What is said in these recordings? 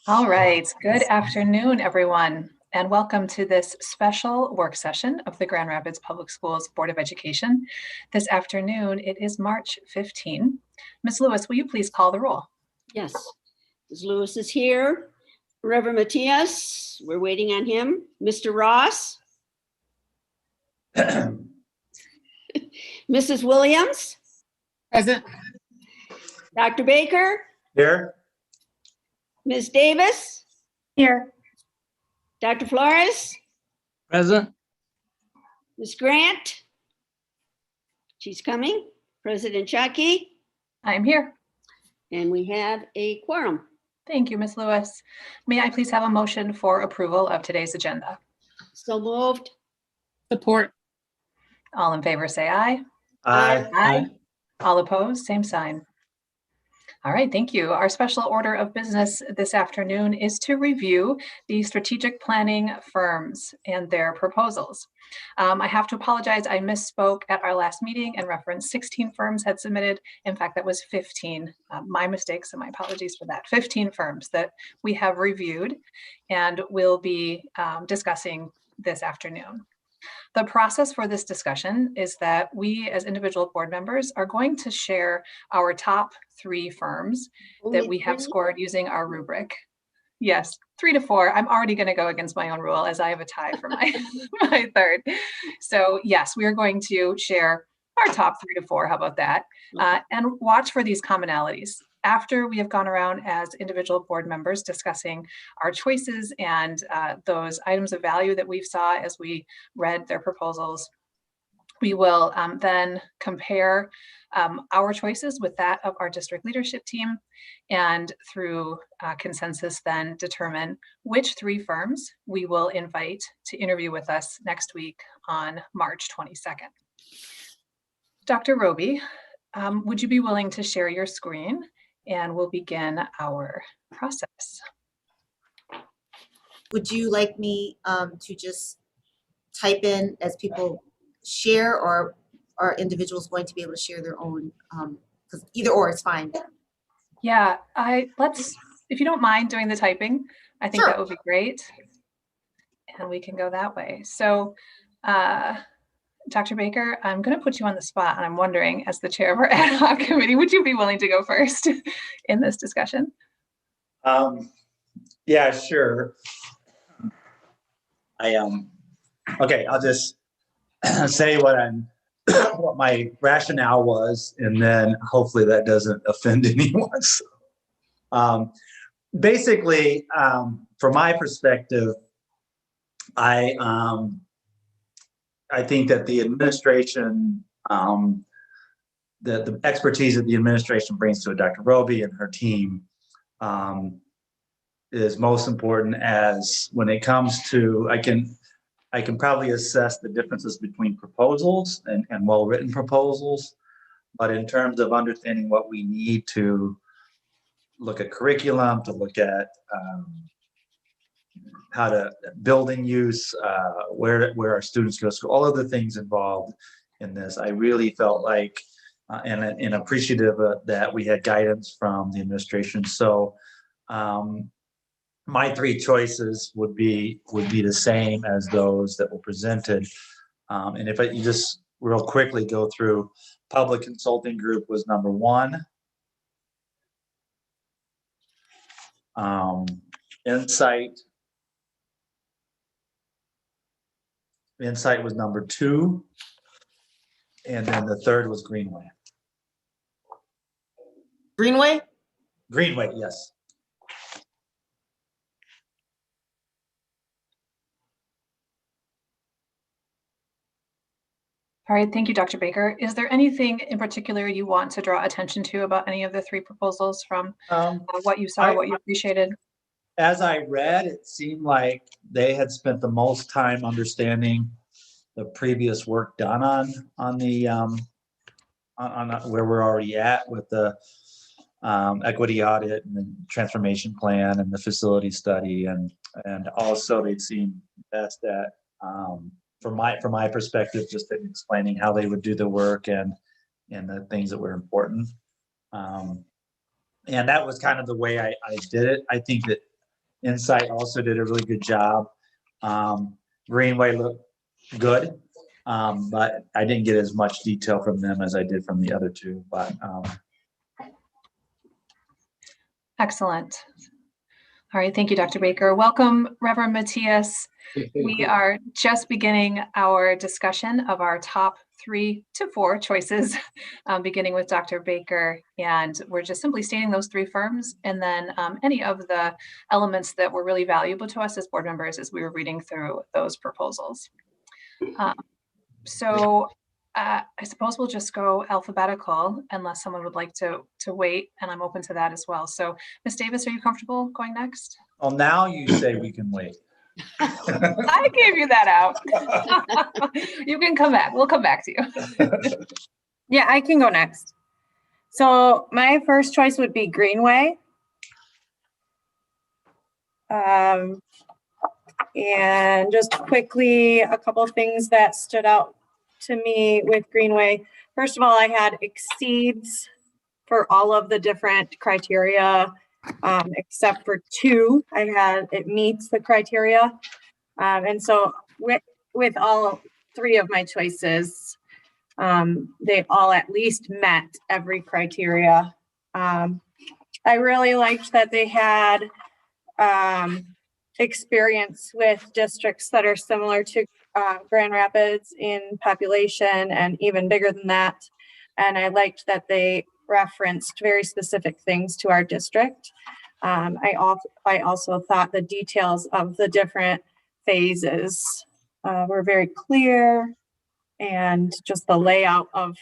All right, good afternoon, everyone, and welcome to this special work session of the Grand Rapids Public Schools Board of Education. This afternoon, it is March 15. Ms. Lewis, will you please call the roll? Yes, Ms. Lewis is here. Reverend Matias, we're waiting on him. Mr. Ross. Mrs. Williams. Present. Dr. Baker. Here. Ms. Davis. Here. Dr. Flores. Present. Ms. Grant. She's coming. President Chucky. I'm here. And we have a quorum. Thank you, Ms. Lewis. May I please have a motion for approval of today's agenda? So moved. Support. All in favor, say aye. Aye. Aye. All opposed, same sign. All right, thank you. Our special order of business this afternoon is to review the strategic planning firms and their proposals. I have to apologize, I misspoke at our last meeting and referenced 16 firms had submitted. In fact, that was 15. My mistake, so my apologies for that. 15 firms that we have reviewed and will be discussing this afternoon. The process for this discussion is that we as individual board members are going to share our top 3 firms that we have scored using our rubric. Yes, 3 to 4. I'm already going to go against my own rule as I have a tie for my, my third. So yes, we are going to share our top 3 to 4. How about that? And watch for these commonalities. After we have gone around as individual board members discussing our choices and those items of value that we saw as we read their proposals, we will then compare our choices with that of our district leadership team, and through consensus then determine which 3 firms we will invite to interview with us next week on March 22nd. Dr. Roby, would you be willing to share your screen? And we'll begin our process. Would you like me to just type in as people share, or are individuals going to be able to share their own? Because either or is fine. Yeah, if you don't mind doing the typing, I think Sure. that would be great. And we can go that way. So, Dr. Baker, I'm going to put you on the spot, and I'm wondering, as the chair of our ad hoc committee, would you be willing to go first in this discussion? Yeah, sure. Okay, I'll just say what my rationale was, and then hopefully that doesn't offend anyone. So, basically, from my perspective, I think that the administration, the expertise that the administration brings to it, Dr. Roby and her team, is most important. As when it comes to, I can probably assess the differences between proposals and well-written proposals, but in terms of understanding what we need to look at curriculum, to look at how to building use, where our students go to school, all of the things involved in this. I really felt like and appreciative that we had guidance from the administration. So my 3 choices would be the same as those that were presented. And if you just real quickly go through, Public Consulting Group was number 1. Insight was number 2, and then the third was Greenway. Greenway? Greenway, yes. All right, thank you, Dr. Baker. Is there anything in particular you want to draw attention to about any of the 3 proposals from what you saw, what you appreciated? As I read, it seemed like they had spent the most time understanding the previous work done on the on where we're already at with the equity audit and the transformation plan and the facility study, and also they'd seen best at from my perspective, just in explaining how they would do the work and the things that were important. And that was kind of the way I did it. I think that Insight also did a really good job. Greenway looked good, but I didn't get as much detail from them as I did from the other two. But Excellent. All right, thank you, Dr. Baker. Welcome, Reverend Matthias. We are just beginning our discussion of our top 3 to 4 choices, beginning with Dr. Baker. And we're just simply stating those 3 firms and then any of the elements that were really valuable to us as board members as we were reading through those proposals. I suppose we'll just go alphabetical unless someone would like to wait, and I'm open to that as well. So Ms. Davis, are you comfortable going next? well, now you say we can wait. I gave you that out. You can come back. We'll come back to you. Yeah, I can go next. So my first choice would be Greenway. And just quickly, a couple of things that stood out to me with Greenway. First of all, I had exceeds for all of the different criteria, except for 2. I had it meets the criteria. And so with all 3 of my choices, they all at least met every criteria. I really liked that they had experience with districts that are similar to Grand Rapids in population and even bigger than that. And I liked that they referenced very specific things to our district. I also thought the details of the different phases were very clear, and just the layout of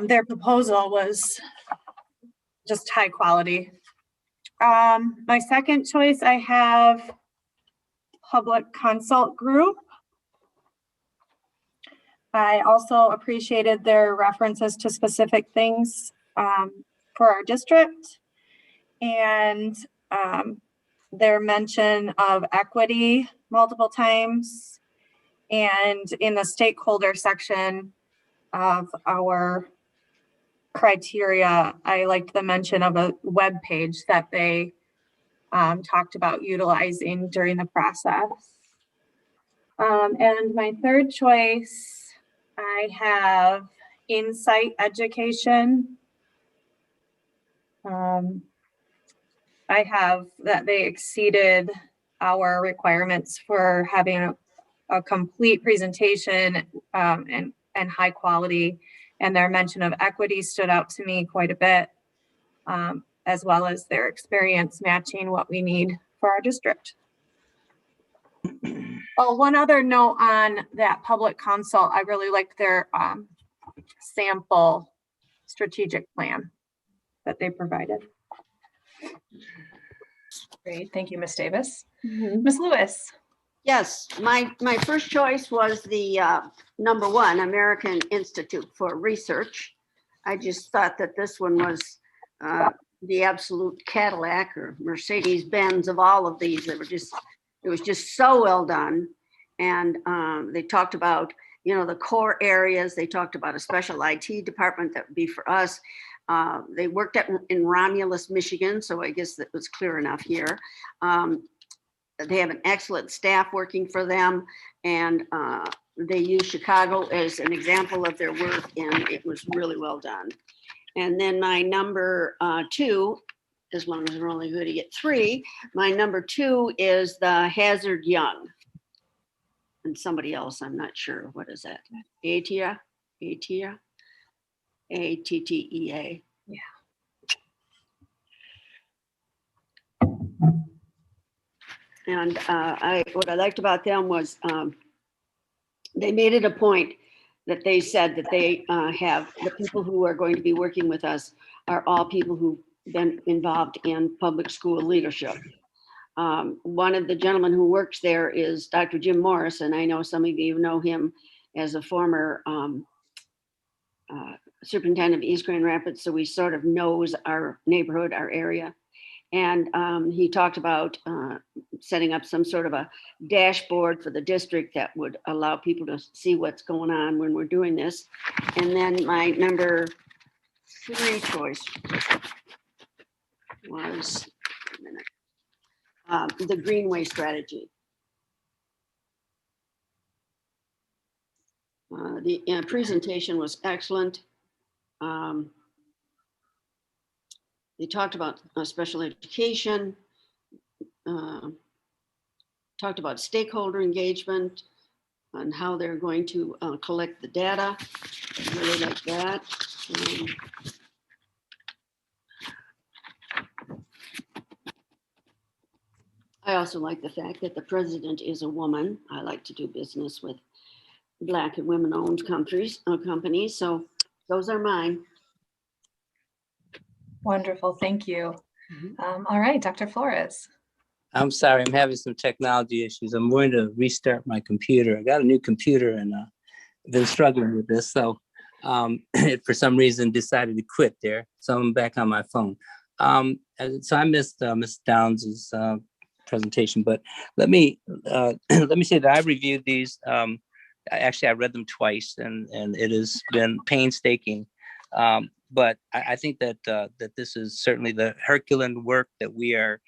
their proposal was just high quality. My second choice, I have Public Consult Group. I also appreciated their references to specific things for our district, and their mention of equity multiple times, and in the stakeholder section of our criteria, I liked the mention of a web page that they talked about utilizing during the process. And my third choice, I have Insight Education. I have that they exceeded our requirements for having a complete presentation and high quality. And their mention of equity stood out to me quite a bit, as well as their experience matching what we need for our district. Oh, one other note on that public consult, I really liked their sample strategic plan that they provided. Great, thank you, Ms. Davis. Ms. Lewis. Yes, my first choice was the number 1, American Institute for Research. I just thought that this one was the absolute Cadillac or Mercedes-Benz of all of these. It was just so well done. And they talked about, the core areas. They talked about a special IT department that would be for us. They worked in Romulus, Michigan, so I guess that was clear enough here. They have an excellent staff working for them, and they use Chicago as an example of their work, and it was really well done. And then my number 2, as long as we're only going to get 3, my number 2 is the Hazard Young. And somebody else, I'm not sure, what is that? Attea? Attea? A-T-T-E-A. Yeah. And what I liked about them was they made it a point that they said that they have the people who are going to be working with us are all people who've been involved in public school leadership. One of the gentlemen who works there is Dr. Jim Morris, and I know some of you know him as a former superintendent of East Grand Rapids, so he sort of knows our neighborhood, our area. And he talked about setting up some sort of a dashboard for the district that would allow people to see what's going on when we're doing this. And then my number 3 choice was, the Greenway strategy. The presentation was excellent. They talked about special education, talked about stakeholder engagement and how they're going to collect the data. I really like that. I also like the fact that the president is a woman. I like to do business with Black and women-owned companies. So those are mine. Wonderful, thank you. Mhm. All right, Dr. Flores. I'm sorry, I'm having some technology issues. I'm going to restart my computer. I got a new computer and been struggling with this. So it for some reason decided to quit there. So I'm back on my phone. So I missed Ms. Downs's presentation, but let me let me say that I reviewed these. Actually, I read them twice, and it has been painstaking. But I think that that this is certainly the Herculean work that we are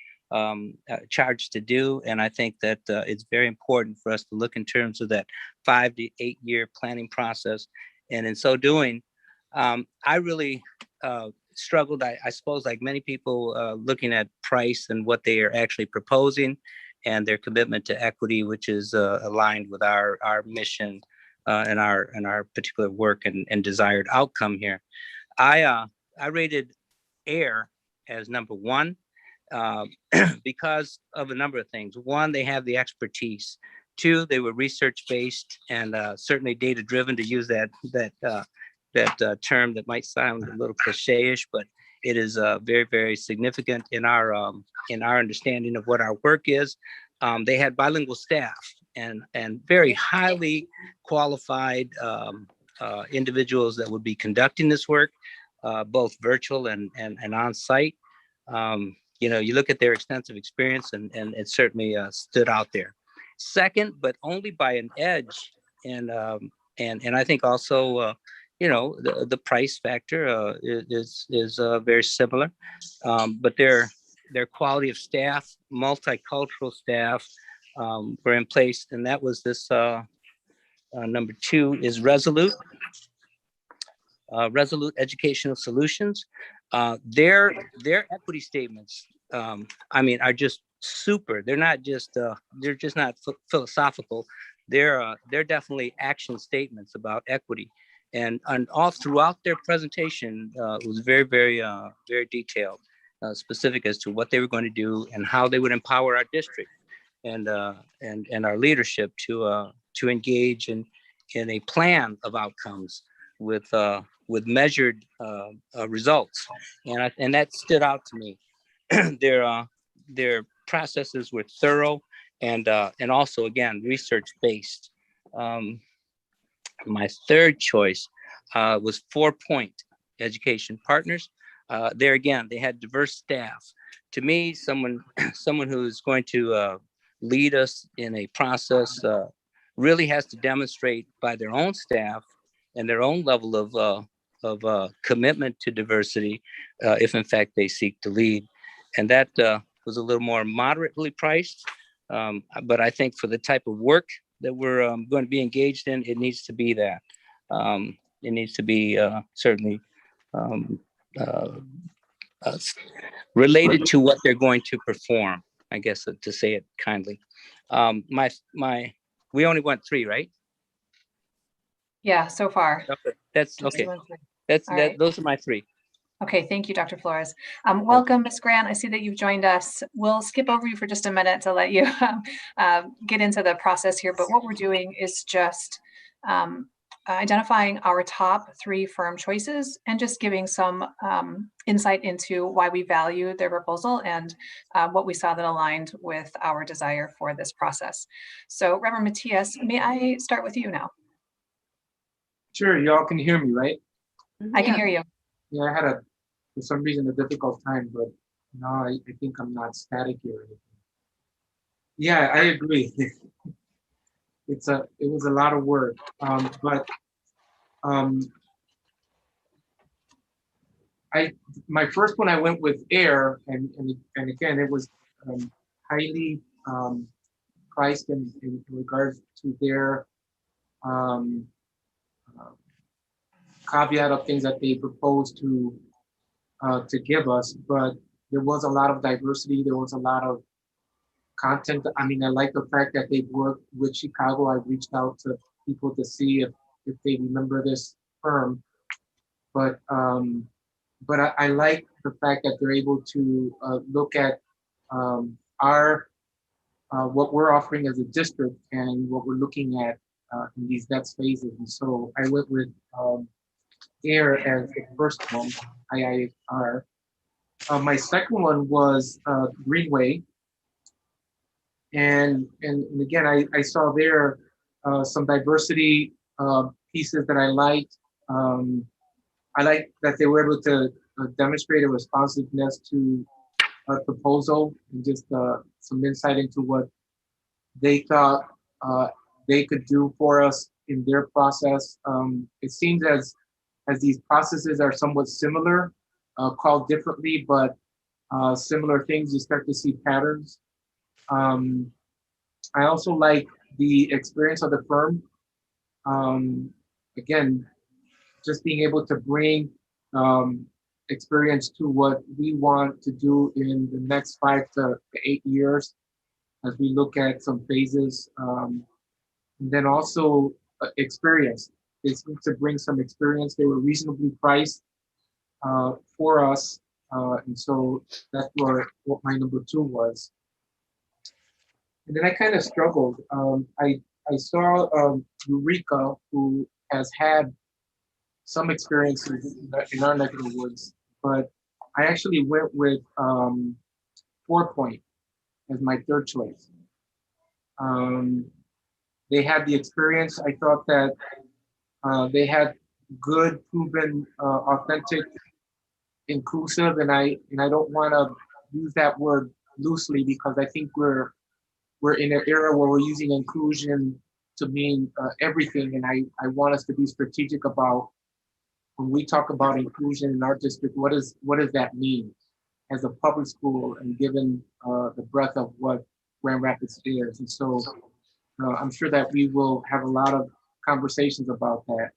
charged to do, and I think that it's very important for us to look in terms of that 5 to 8 year planning process. And in so doing, I really struggled, I suppose, like many people, looking at price and what they are actually proposing and their commitment to equity, which is aligned with our mission and our particular work and desired outcome here. I rated AIR as number one because of a number of things. One, they have the expertise. Two, they were research based and certainly data driven, to use that term that might sound a little cliche-ish, but it is very, very significant in our understanding of what our work is. They had bilingual staff and very highly qualified individuals that would be conducting this work, both virtual and on site. You look at their extensive experience, and it certainly stood out there. Second, but only by an edge, and I think also the price factor is very similar, but their quality of staff, multicultural staff, were in place, and that was this number two is Resolute Educational Solutions. Their equity statements, are just super. They're not just not philosophical. They're definitely action statements about equity, and all throughout their presentation it was very, very, very detailed, specific as to what they were going to do and how they would empower our district and our leadership to engage in a plan of outcomes with measured results, and that stood out to me. Their processes were thorough and also, again, research based. My third choice was 4 Point Education Partners. There again, they had diverse staff. To me, someone who is going to lead us in a process really has to demonstrate by their own staff and their own level of commitment to diversity, if in fact they seek to lead. And that was a little more moderately priced, but I think for the type of work that we're going to be engaged in, it needs to be that. It needs to be certainly related to what they're going to perform, I guess, to say it kindly. We only went 3, right? Yeah, so far. Okay. That's Just okay. went through. That's All right. those are my 3. Okay, thank you, Dr. Flores. Welcome, Ms. Grant. I see that you've joined us. We'll skip over you for just a minute to let you get into the process here. But what we're doing is just identifying our top 3 firm choices and just giving some insight into why we value their proposal and what we saw that aligned with our desire for this process. So, Reverend Matias, may I start with you now? Sure, y'all can hear me, right? I can hear you. Yeah, I had for some reason, a difficult time, but now I think I'm not static here. Yeah, I agree. It was a lot of work, but my first one I went with AIR, and again it was highly priced in regards to their um, uh, caveat of things that they propose to give us, but there was a lot of diversity. There was a lot of content. I mean, I like the fact that they've worked with Chicago. I reached out to people to see if they remember this firm, but I like the fact that they're able to look at our what we're offering as a district and what we're looking at in these next phases. And so I went with AIR as the first one, IIR. My second one was Greenway. And again, I saw there some diversity pieces that I liked. Um, I like that they were able to demonstrate a responsiveness to our proposal and just some insight into what they thought they could do for us in their process. It seems as these processes are somewhat similar, called differently, but similar things, you start to see patterns. Um, I also like the experience of the firm. Um, Again, just being able to bring um, experience to what we want to do in the next 5 to 8 years as we look at some phases. And then also experience. They seem to bring some experience. They were reasonably priced for us. And so that's what my number two was. And then I kind of struggled. I saw Eureka, who has had some experiences in our neck of the woods, but I actually went with 4 Point as my third choice. Um, they had the experience. I thought that they had good, proven, authentic, inclusive, and I don't want to use that word loosely because I think we're in an era where we're using inclusion to mean everything, and I want us to be strategic about when we talk about inclusion in our district. What does that mean as a public school, and given the breadth of what Grand Rapids is, and so I'm sure that we will have a lot of conversations about that.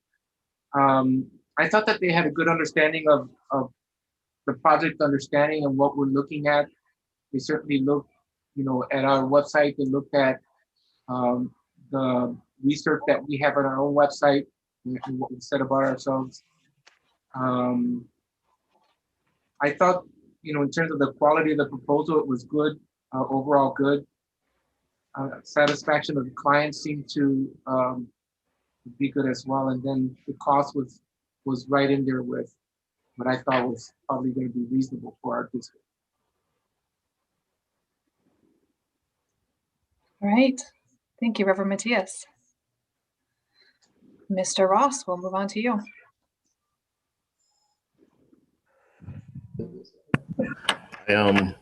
I thought that they had a good understanding of the project understanding and what we're looking at. They certainly looked, at our website. They looked at the research that we have on our own website and what we said about ourselves. I thought, in terms of the quality of the proposal, it was good, overall good. Satisfaction of the client seemed to be good as well. And then the cost was right in there with what I thought was probably going to be reasonable for our district. All right. Thank you, Reverend Matias. Mr. Ross, we'll move on to you. I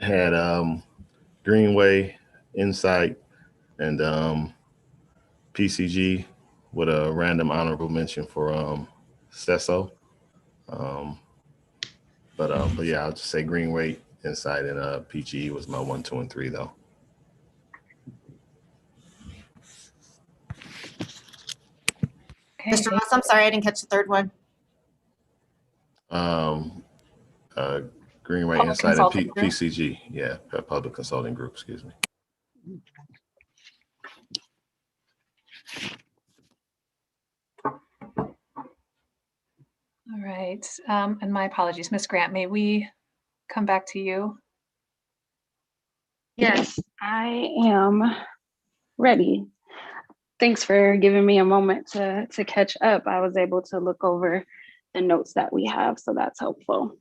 had Greenway, Insight, and PCG with a random honorable mention for CESO. But yeah, I'll just say Greenway, Insight, and PGE was my 1, 2, and 3 though. Okay, Mr. Ross, I'm sorry, I didn't catch the third one. Greenway, Public Insight, and Consulting Group. PCG. Yeah, Public Consulting Group, excuse me. All right. And my apologies, Ms. Grant, may we come back to you? Yes, I am ready. Thanks for giving me a moment to catch up. I was able to look over the notes that we have, so that's helpful.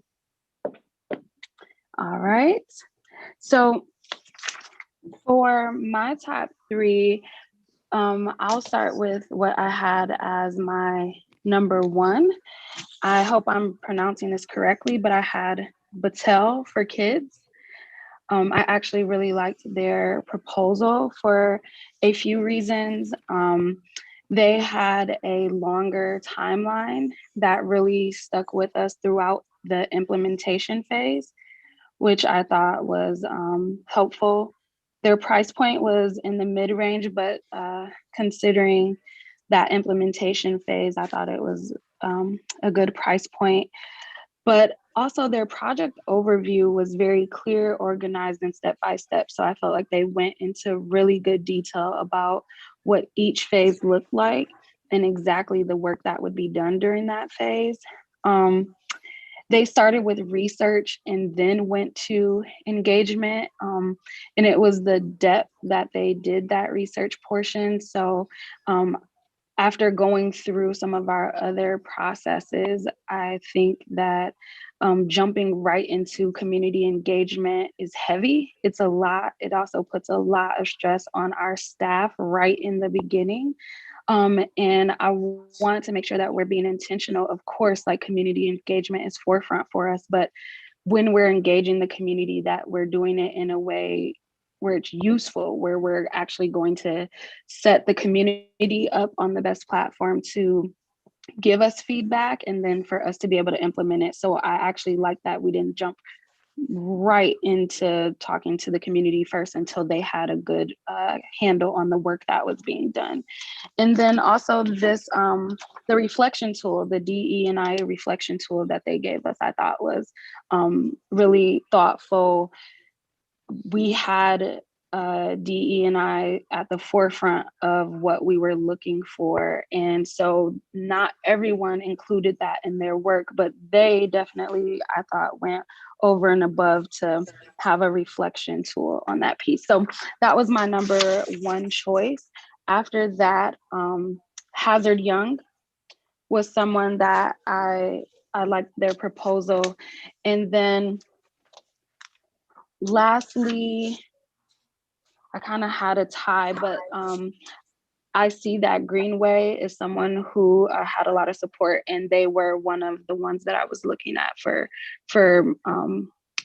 All right. So for my top three, I'll start with what I had as my number one. I hope I'm pronouncing this correctly, but I had Battelle for Kids. I actually really liked their proposal for a few reasons. They had a longer timeline that really stuck with us throughout the implementation phase, which I thought was helpful. Their price point was in the mid-range, but considering that implementation phase, I thought it was a good price point. But also their project overview was very clear, organized, and step by step. So I felt like they went into really good detail about what each phase looked like and exactly the work that would be done during that phase. They started with research and then went to engagement. And it was the depth that they did that research portion. So after going through some of our other processes, I think that jumping right into community engagement is heavy. It's a lot. It also puts a lot of stress on our staff right in the beginning. And I want to make sure that we're being intentional. Of course, like community engagement is forefront for us, but when we're engaging the community, that we're doing it in a way where it's useful, where we're actually going to set the community up on the best platform to give us feedback and then for us to be able to implement it. So I actually like that we didn't jump right into talking to the community first until they had a good handle on the work that was being done. And then also this, the reflection tool, the DE&I reflection tool that they gave us, I thought was really thoughtful. We had DE&I at the forefront of what we were looking for. And so not everyone included that in their work, but they definitely, I thought, went over and above to have a reflection tool on that piece. So that was my number one choice. After that, Hazard Young was someone that I liked their proposal. And then lastly, I kind of had a tie, but I see that Greenway is someone who had a lot of support, and they were one of the ones that I was looking at for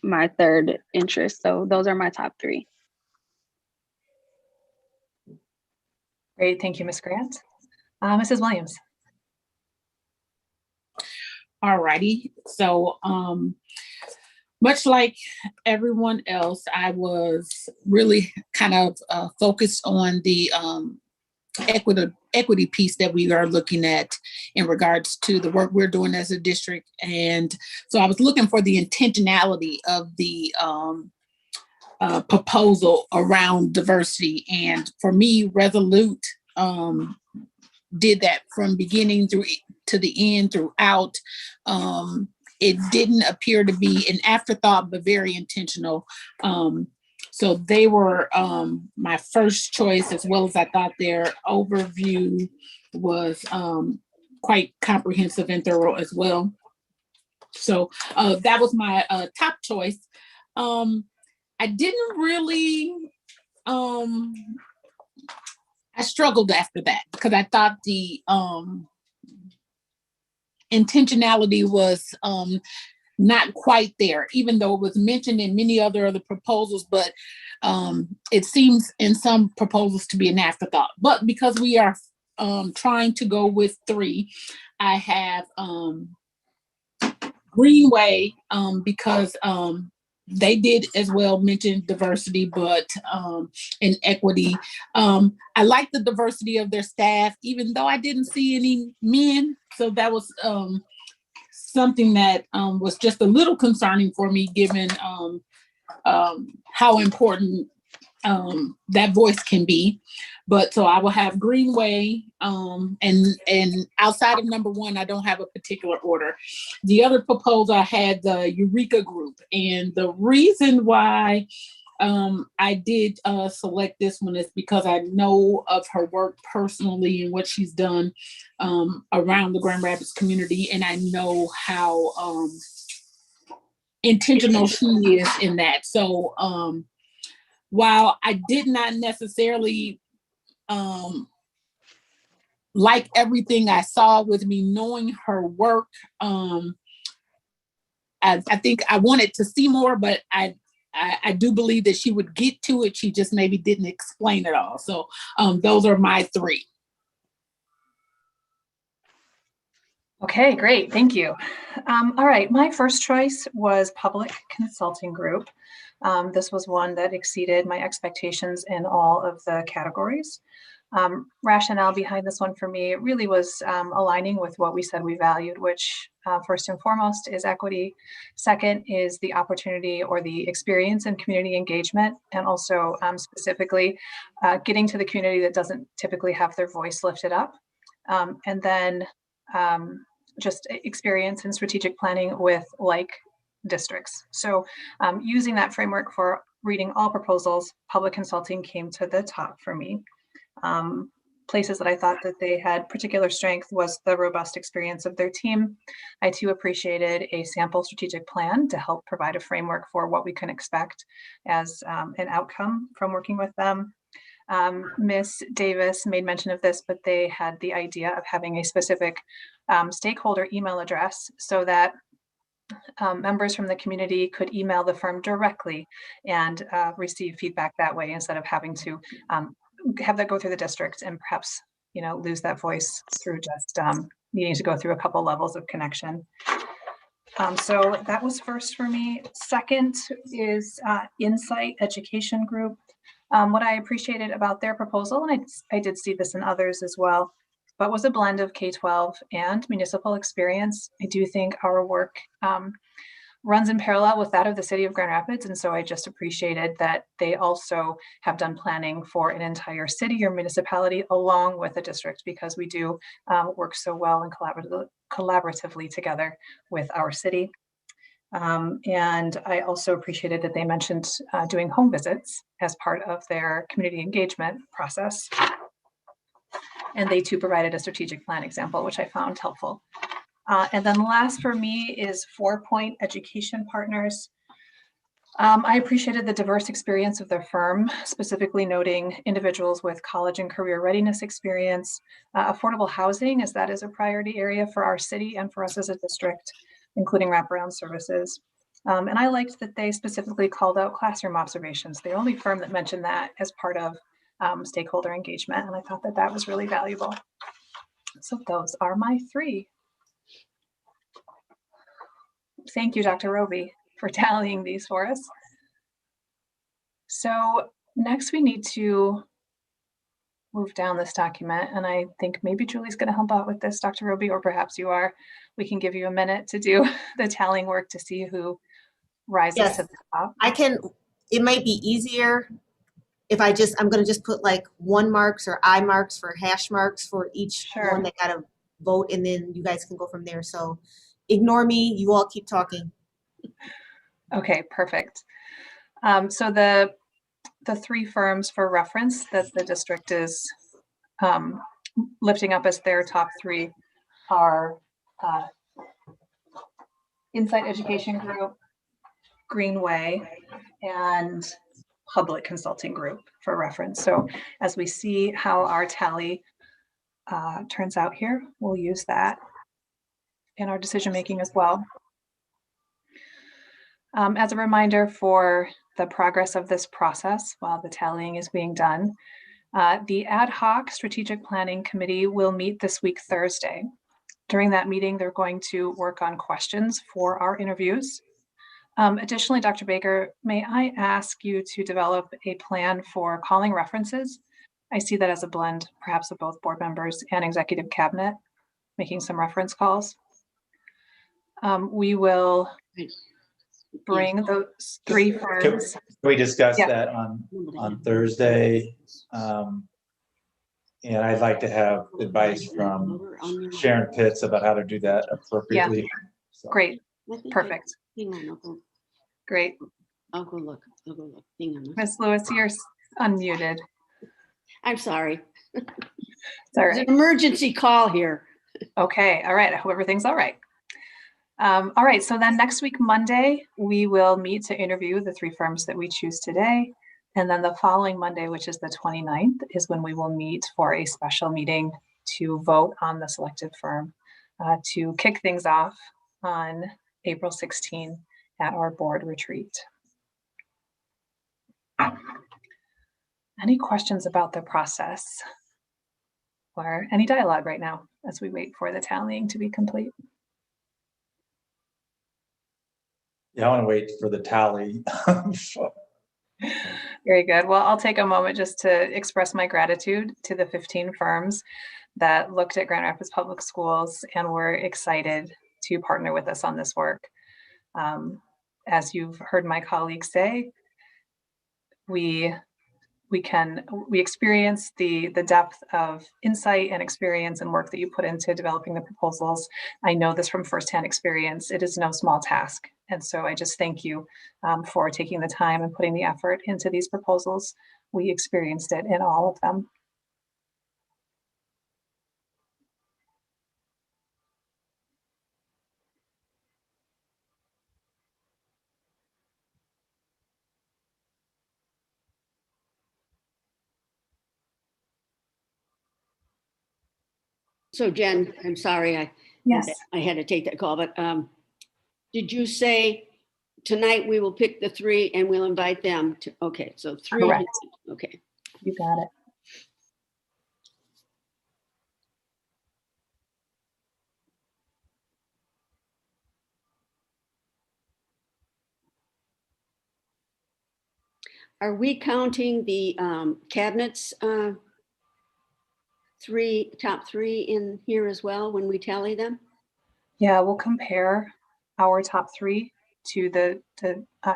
my third interest. So those are my top three. Great, thank you, Ms. Grant. Mrs. Williams. All righty, so much like everyone else, I was really kind of focused on the equity piece that we are looking at in regards to the work we're doing as a district. And so I was looking for the intentionality of the proposal around diversity. And for me, Resolute did that from beginning through to the end throughout. It didn't appear to be an afterthought, but very intentional. So they were my first choice, as well as I thought their overview was quite comprehensive and thorough as well. So that was my top choice. I didn't really, I struggled after that because I thought the intentionality was not quite there, even though it was mentioned in many other proposals, but it seems in some proposals to be an afterthought. But because we are trying to go with three, I have Greenway because they did as well mention diversity, but and equity. I like the diversity of their staff, even though I didn't see any men. So that was something that was just a little concerning for me, given how important that voice can be. But so I will have Greenway, and outside of number one, I don't have a particular order. The other proposal, I had the Eureka Group, and the reason why I did select this one is because I know of her work personally and what she's done around the Grand Rapids community, and I know how intentional she is in that. So while I did not necessarily like everything I saw, with me knowing her work, I think I wanted to see more, but I do believe that she would get to it. She just maybe didn't explain it all. So those are my three. Okay, great, thank you. All right, my first choice was Public Consulting Group. This was one that exceeded my expectations in all of the categories. Rationale behind this one for me really was aligning with what we said we valued, which first and foremost is equity. Second is the opportunity or the experience in community engagement, and also specifically getting to the community that doesn't typically have their voice lifted up. And then just experience in strategic planning with like districts. So using that framework for reading all proposals, public consulting came to the top for me. Places that I thought that they had particular strength was the robust experience of their team. I too appreciated a sample strategic plan to help provide a framework for what we can expect as an outcome from working with them. Ms. Davis made mention of this, but they had the idea of having a specific stakeholder email address so that members from the community could email the firm directly and receive feedback that way instead of having to have that go through the district and perhaps, you know, lose that voice through just needing to go through a couple levels of connection. So that was first for me. Second is Insight Education Group. What I appreciated about their proposal, and I did see this in others as well, but was a blend of K-12 and municipal experience. I do think our work runs in parallel with that of the city of Grand Rapids. And so I just appreciated that they also have done planning for an entire city or municipality along with a district, because we do work so well and collaboratively together with our city. And I also appreciated that they mentioned doing home visits as part of their community engagement process. And they too provided a strategic plan example, which I found helpful. And then last for me is 4 Point Education Partners. I appreciated the diverse experience of their firm, specifically noting individuals with college and career readiness experience, affordable housing, as that is a priority area for our city and for us as a district, including wraparound services. And I liked that they specifically called out classroom observations. The only firm that mentioned that as part of stakeholder engagement, and I thought that that was really valuable. So those are my 3. Thank you, Dr. Roby, for tallying these for us. So next we need to move down this document, and I think maybe Julie's going to help out with this, Dr. Roby, or perhaps you are. We can give you a minute to do the tallying work to see who rises to the top. I can, it might be easier if I'm going to just put like 1 marks or I marks for hash marks for each one that got a vote, and then you guys can go from there. So ignore me, you all keep talking. Okay, perfect. So the 3 firms for reference that the district is lifting up as their top 3 are Insight Education Group, Greenway, and Public Consulting Group for reference. So as we see how our tally turns out here, we'll use that in our decision making as well. As a reminder for the progress of this process while the tallying is being done, the Ad Hoc Strategic Planning Committee will meet this week, Thursday. During that meeting, they're going to work on questions for our interviews. Additionally, Dr. Baker, may I ask you to develop a plan for calling references? I see that as a blend, perhaps of both board members and executive cabinet, making some reference calls. We will bring those 3 firms. Can we discuss that on Thursday? And I'd like to have advice from Sharon Pitts about how to do that appropriately. Yeah. So. Great. Perfect. Great. I'll go look. Hang on. Ms. Lewis, you're unmuted. I'm sorry. It's all right. It's an emergency call here. Okay. All right. I hope everything's all right. All right. So then next week, Monday, we will meet to interview the 3 firms that we choose today. And then the following Monday, which is the 29th, is when we will meet for a special meeting to vote on the selected firm to kick things off on April 16 at our board retreat. Any questions about the process? or any dialogue right now as we wait for the tallying to be complete. Yeah, I want to wait for the tally. Very good. Well, I'll take a moment just to express my gratitude to the 15 firms that looked at Grand Rapids Public Schools and were excited to partner with us on this work. As you've heard my colleagues say, we experience the depth of insight and experience and work that you put into developing the proposals. I know this from firsthand experience. It is no small task. And so I just thank you for taking the time and putting the effort into these proposals. We experienced it in all of them. So Jen, I'm sorry, Yes. I had to take that call, but did you say tonight we will pick the 3 and we'll invite them to, okay, so 3. Correct. Okay. You got it. Are we counting the cabinets, top 3 in here as well when we tally them? Yeah, we'll compare our top 3 to the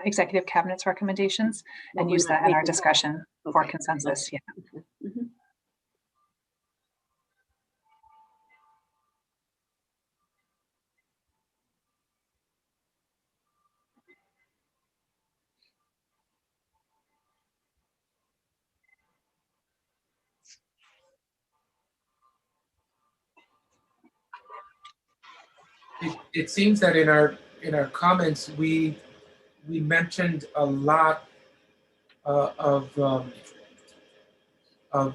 executive cabinet's recommendations But and we're use not that in our making- discussion for Okay. consensus. Yeah. Mhm. It seems that in our comments, we mentioned a lot of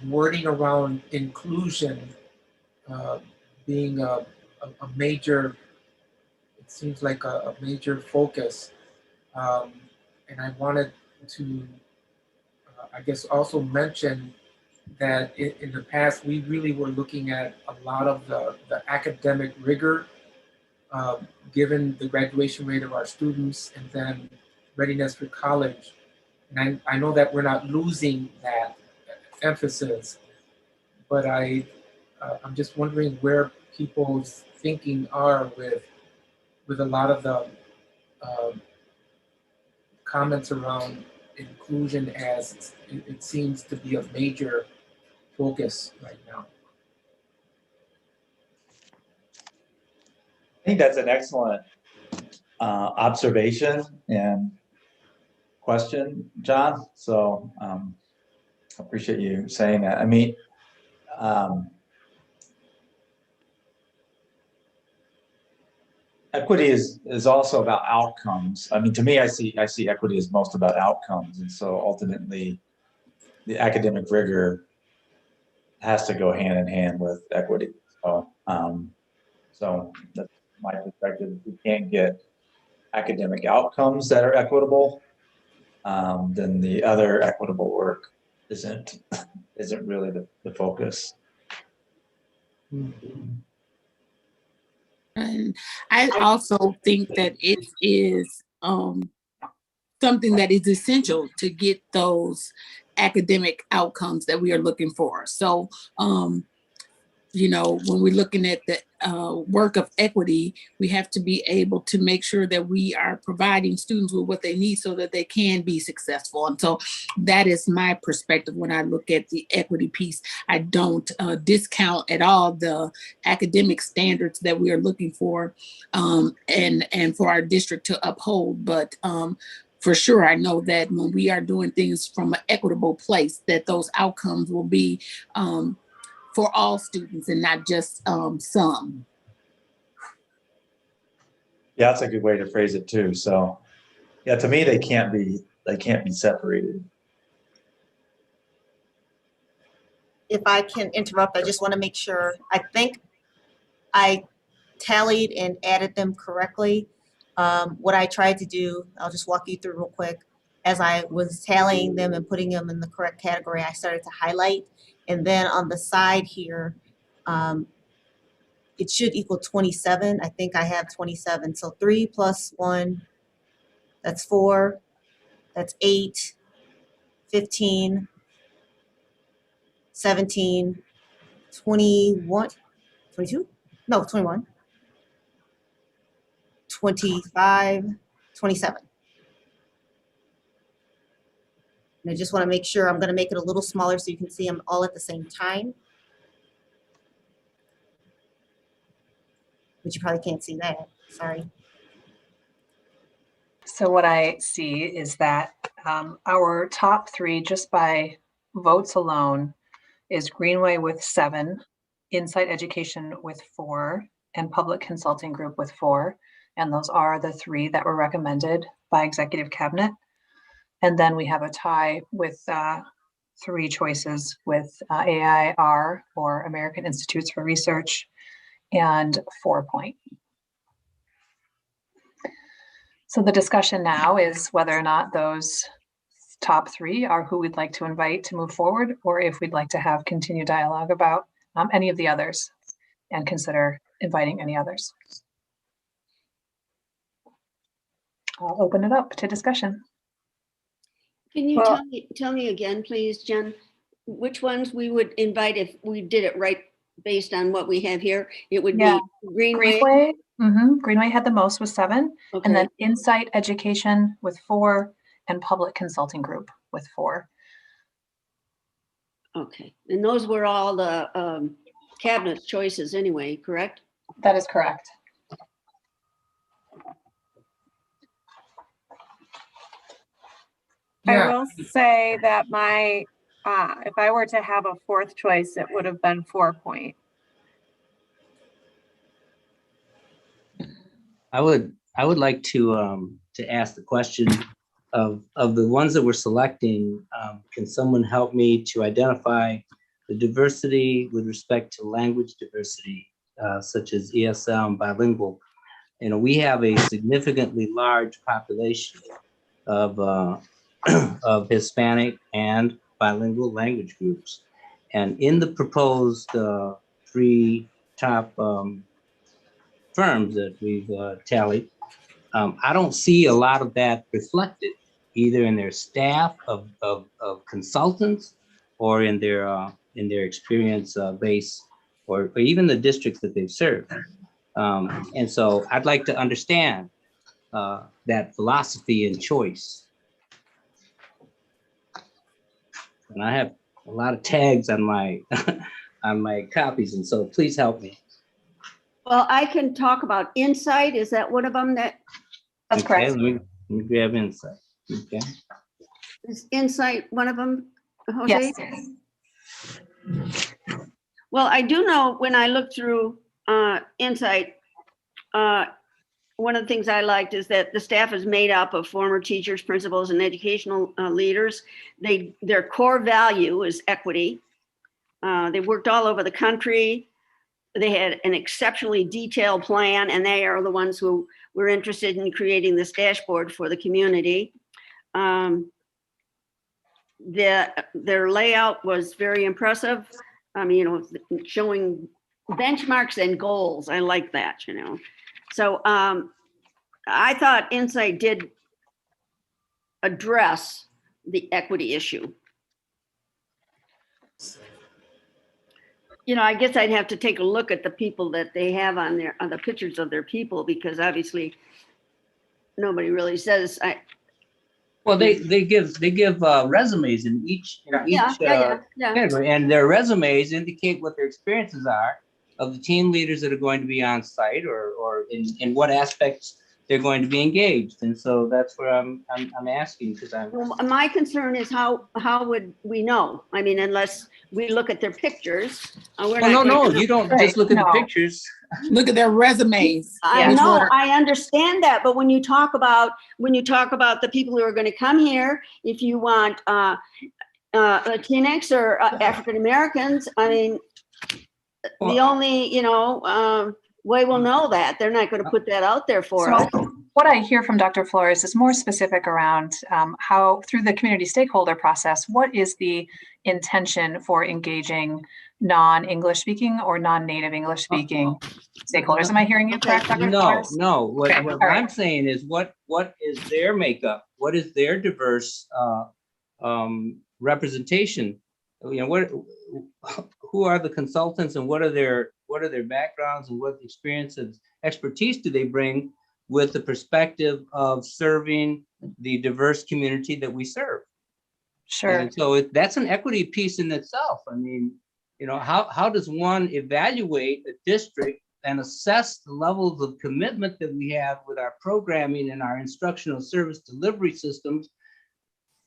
wording around inclusion being a major, it seems like a major focus. And I wanted to, I guess, also mention that in the past, we really were looking at a lot of the academic rigor, given the graduation rate of our students and then readiness for college. And I know that we're not losing that emphasis, but I'm just wondering where people's thinking are with a lot of the comments around inclusion, as it seems to be a major focus right now. I think that's an excellent observation and question, John. So I appreciate you saying that. I mean, equity is also about outcomes. I mean, to me, I see equity as most about outcomes, and so ultimately, the academic rigor has to go hand in hand with equity. So that's my perspective. If we can't get academic outcomes that are equitable, then the other equitable work isn't really the focus. And I also think that it is something that is essential to get those academic outcomes that we are looking for. So, you know, when we're looking at the work of equity, we have to be able to make sure that we are providing students with what they need so that they can be successful. And so that is my perspective when I look at the equity piece. I don't discount at all the academic standards that we are looking for and for our district to uphold. But for sure, I know that when we are doing things from an equitable place, that those outcomes will be for all students and not just some. Yeah, that's a good way to phrase it too. So, yeah, to me, they can't be separated. If I can interrupt, I just want to make sure. I think I tallied and added them correctly. What I tried to do, I'll just walk you through real quick. As I was tallying them and putting them in the correct category, I started to highlight. And then on the side here, It should equal 27. I think I have 27. So 3 plus 1, that's 4. That's 8, 15, 17, 21, 22? No, 21, 25, 27. And I just want to make sure, I'm going to make it a little smaller so you can see them all at the same time. But you probably can't see that, sorry. So what I see is that our top 3, just by votes alone, is Greenway with 7, Insight Education with 4, and Public Consulting Group with 4. And those are the 3 that were recommended by Executive Cabinet. And then we have a tie with 3 choices with AIR, or American Institutes for Research, and 4 Point. So the discussion now is whether or not those top 3 are who we'd like to invite to move forward, or if we'd like to have continued dialogue about any of the others and consider inviting any others. I'll open it up to discussion. Can you tell me again, please, Jen, which ones we would invite if we did it right based on what we have here? It would be Greenway. Greenway had the most with 7, Okay. and then Insight Education with 4, and Public Consulting Group with 4. Okay, and those were all the cabinet choices anyway, correct? That is correct. I will say that my, if I were to have a 4th choice, it would have been 4 Point. I would like to ask the question of the ones that we're selecting. Can someone help me to identify the diversity with respect to language diversity, such as ESL and bilingual? You know, we have a significantly large population of Hispanic and bilingual language groups, and in the proposed 3 top firms that we've tallied, I don't see a lot of that reflected either in their staff of consultants or in their experience base or even the districts that they've served. And so I'd like to understand that philosophy and choice. And I have a lot of tags on my on my copies, and so please help me. Well, I can talk about Insight. Is that one of them that? That's correct. Let me grab Insight. Okay. Is Insight one of them, Jose? Yes. Well, I do know when I looked through Insight, one of the things I liked is that the staff is made up of former teachers, principals, and educational leaders. Their core value is equity. They worked all over the country. They had an exceptionally detailed plan, and they are the ones who were interested in creating this dashboard for the community. Their layout was very impressive. I mean, you know, showing benchmarks and goals. I like that, you know. So I thought Insight did address the equity issue. You know, I guess I'd have to take a look at the people that they have on the pictures of their people, because obviously nobody really says. Well, they give resumes in each category, and their resumes indicate what their experiences are of the team leaders that are going to be on site, or in what aspects they're going to be engaged. And so that's where I'm asking, because Well, my concern is how would we know? I mean, unless we look at their pictures. No, you don't just look at the pictures. Look at their resumes. I know, I understand that, but when you talk about the people who are going to come here, if you want Latinx or African Americans, I mean, the only way we'll know that they're not going to put that out there for us. What I hear from Dr. Flores is more specific around how, through the community stakeholder process, what is the intention for engaging non-English speaking or non-native English speaking stakeholders. Am I hearing you correct, Dr. No, Flores? no. What, Okay, what all right. I'm saying is what is their makeup? What is their diverse representation? You know, who are the consultants and what are their backgrounds and what experiences, expertise do they bring with the perspective of serving the diverse community that we serve? Sure. And so that's an equity piece in itself. I mean, you know, how does one evaluate a district and assess the levels of commitment that we have with our programming and our instructional service delivery systems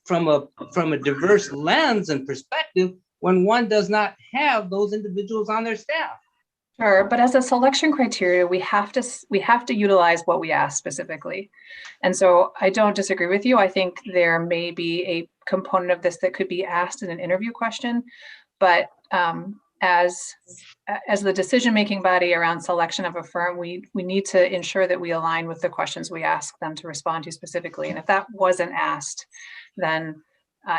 from a diverse lens and perspective when one does not have those individuals on their staff? Sure, but as a selection criteria, we have to utilize what we ask specifically. And so I don't disagree with you. I think there may be a component of this that could be asked in an interview question, but as the decision-making body around selection of a firm, we need to ensure that we align with the questions we ask them to respond to specifically. And if that wasn't asked, then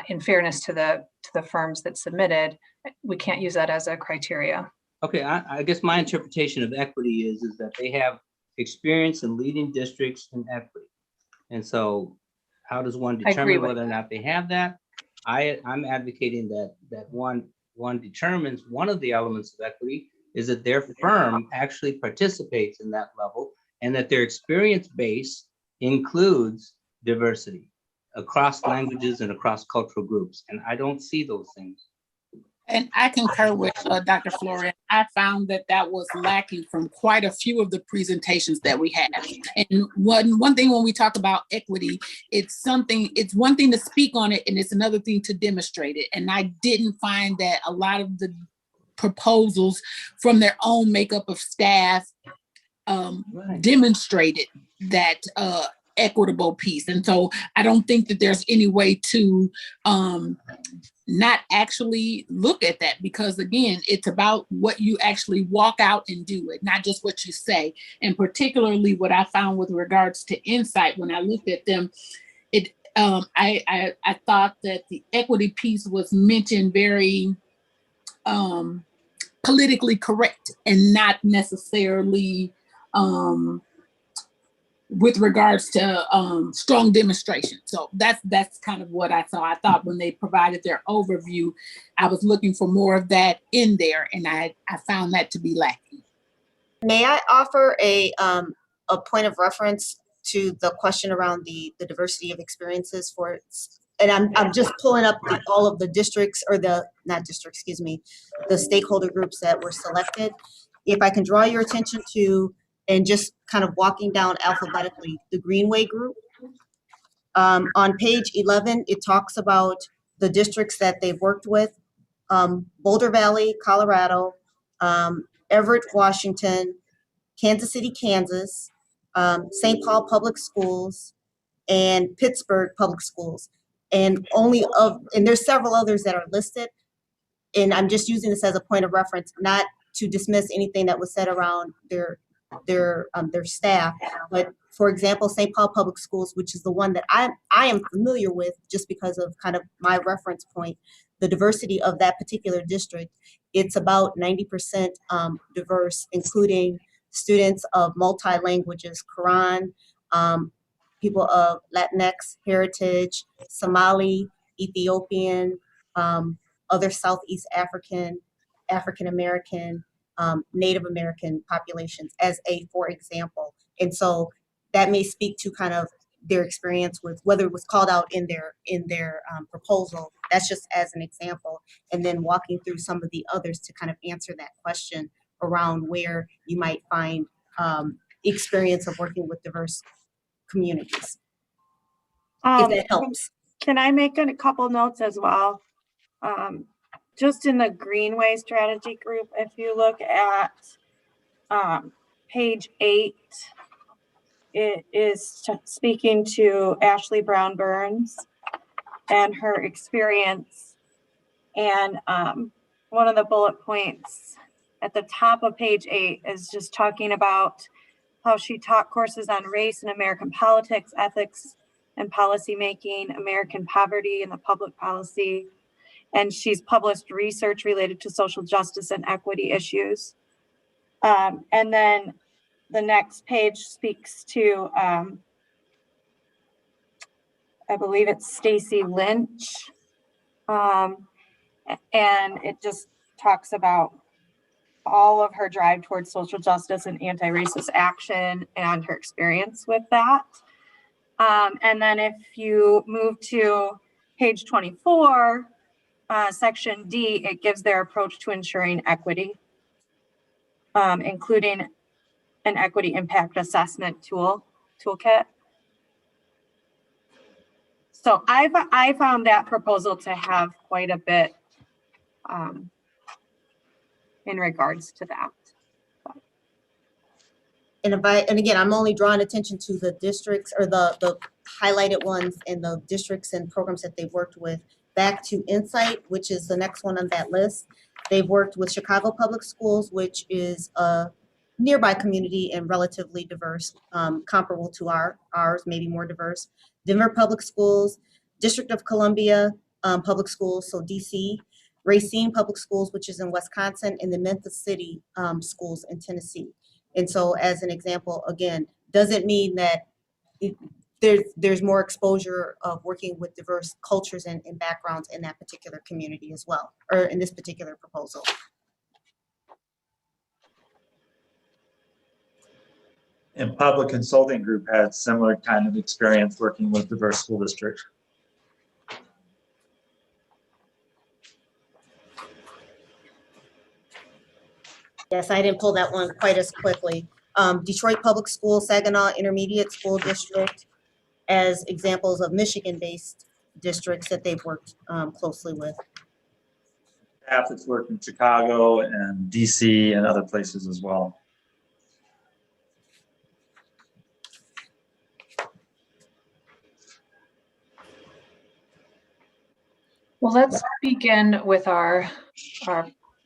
in fairness to the firms that submitted, we can't use that as a criteria. Okay, I guess my interpretation of equity is that they have experience in leading districts in equity. And so how does one determine whether or not they have that? I'm advocating that one determines one of the elements of equity is that their firm actually participates in that level and that their experience base includes diversity across languages and across cultural groups. And I don't see those things. And I concur with Dr. Flores. I found that was lacking from quite a few of the presentations that we had. And one thing when we talk about equity, it's one thing to speak on it and it's another thing to demonstrate it. And I didn't find that a lot of the proposals from their own makeup of staff demonstrated that equitable piece. And so I don't think that there's any way to not actually look at that, because again, it's about what you actually walk out and do it, not just what you say. And particularly what I found with regards to Insight, when I looked at them, I thought that the equity piece was mentioned very politically correct and not necessarily with regards to strong demonstration. So that's kind of what I saw. I thought when they provided their overview, I was looking for more of that in there, and I found that to be lacking. May I offer a point of reference to the question around the diversity of experiences for, and I'm just pulling up all of the districts, or the stakeholder groups that were selected. If I can draw your attention to, and just kind of walking down alphabetically, the Greenway group. On page 11, it talks about the districts that they've worked with. Boulder Valley, Colorado, Everett, Washington, Kansas City, Kansas, St. Paul Public Schools, and Pittsburgh Public Schools. And there's several others that are listed. And I'm just using this as a point of reference, not to dismiss anything that was said around their staff. But for example, St. Paul Public Schools, which is the one that I am familiar with just because of kind of my reference point, the diversity of that particular district, it's about 90% diverse, including students of multi-languages, Quran, people of Latinx heritage, Somali, Ethiopian, other Southeast African, African American, Native American populations for example. And so that may speak to kind of their experience with whether it was called out in their proposal. That's just as an example. And then walking through some of the others to kind of answer that question around where you might find experience of working with diverse communities. If that helps. Can I make a couple notes as well? Just in the Greenway strategy group, if you look at page 8, it is speaking to Ashley Brown Burns and her experience. And one of the bullet points at the top of page 8 is just talking about how she taught courses on race and American politics, ethics, and policymaking, American poverty and the public policy. and she's published research related to social justice and equity issues. And then the next page speaks to, I believe it's Stacy Lynch. And it just talks about all of her drive towards social justice and anti-racist action and her experience with that. And then if you move to page 24, section D, it gives their approach to ensuring equity, including an equity impact assessment toolkit. So I found that proposal to have quite a bit in regards to that. And again, I'm only drawing attention to the districts or the highlighted ones and the districts and programs that they've worked with. Back to Insight, which is the next one on that list. They've worked with Chicago Public Schools, which is a nearby community and relatively diverse, comparable to ours, maybe more diverse. Denver Public Schools, District of Columbia Public Schools, so DC, Racine Public Schools, which is in Wisconsin, and the Memphis City schools in Tennessee. And so as an example, again, doesn't mean that there's more exposure of working with diverse cultures and backgrounds in that particular community as well, or in this particular proposal. And Public Consulting Group had similar kind of experience working with diverse school districts. Yes, I didn't pull that one quite as quickly. Detroit Public Schools, Saginaw Intermediate School District as examples of Michigan-based districts that they've worked closely with. Staff that's worked in Chicago and DC and other places as well. Well, let's begin with our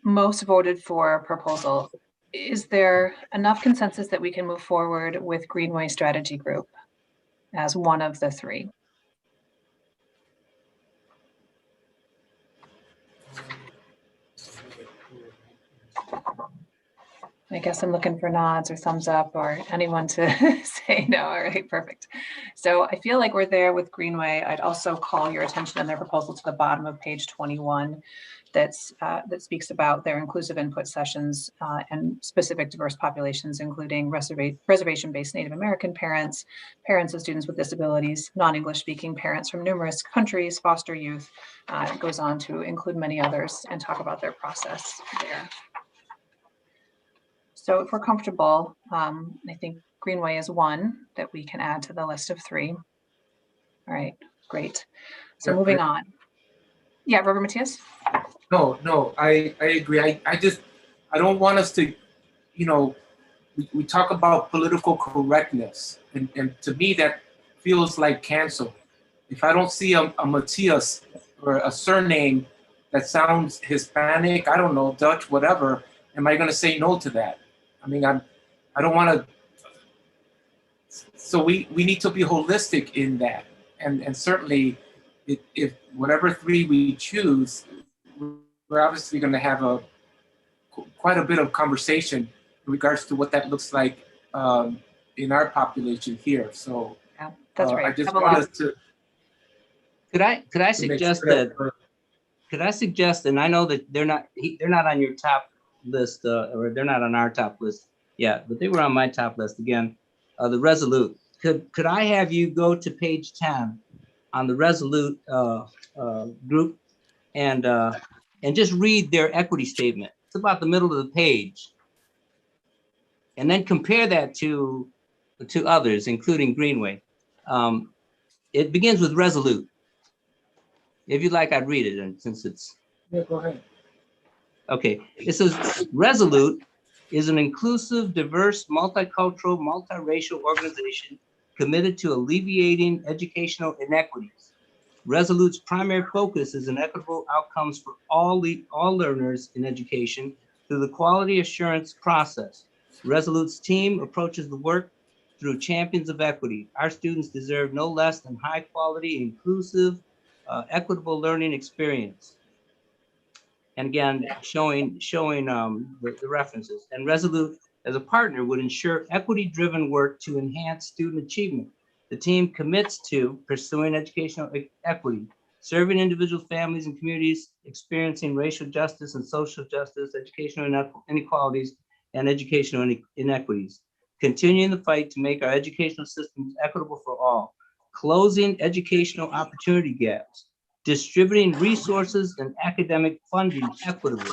most voted for proposal. Is there enough consensus that we can move forward with Greenway Strategy Group as one of the three? I guess I'm looking for nods or thumbs up or anyone to say no. All right, perfect. So I feel like we're there with Greenway. I'd also call your attention on their proposal to the bottom of page 21 that speaks about their inclusive input sessions and specific diverse populations, including reservation-based Native American parents, parents of students with disabilities, non-English speaking parents from numerous countries, foster youth. It goes on to include many others and talk about their process there. So if we're comfortable, I think Greenway is one that we can add to the list of three. All right, great. So Yeah, moving on. Yeah, Robert Matthias? No, I agree. I don't want us to, we talk about political correctness, and to me that feels like cancel. If I don't see a Matthias or a surname that sounds Hispanic, I don't know, Dutch, whatever, am I going to say no to that? I mean, I don't want to. So we need to be holistic in that, and certainly, if whatever three we choose, we're obviously going to have quite a bit of conversation in regards to what that looks like in our population here. So yeah, that's right. I just want us to. Could I suggest that? Could I suggest, and I know that they're not on your top list, or they're not on our top list yet, but they were on my top list again. The Resolute. Could I have you go to page 10 on the Resolute group and just read their equity statement? It's about the middle of the page, and then compare that to others, including Greenway. It begins with Resolute. If you'd like, I'd read it, and since it's Go ahead. okay. It says Resolute is an inclusive, diverse, multicultural, multiracial organization committed to alleviating educational inequities. Resolute's primary focus is on equitable outcomes for all learners in education through the quality assurance process. Resolute's team approaches the work through champions of equity. Our students deserve no less than high quality, inclusive, equitable learning experience. And again, showing the references. And Resolute as a partner would ensure equity-driven work to enhance student achievement. The team commits to pursuing educational equity, serving individual families and communities experiencing racial justice and social justice, educational inequalities, and educational inequities. Continuing the fight to make our educational systems equitable for all, closing educational opportunity gaps, distributing resources and academic funding equitably,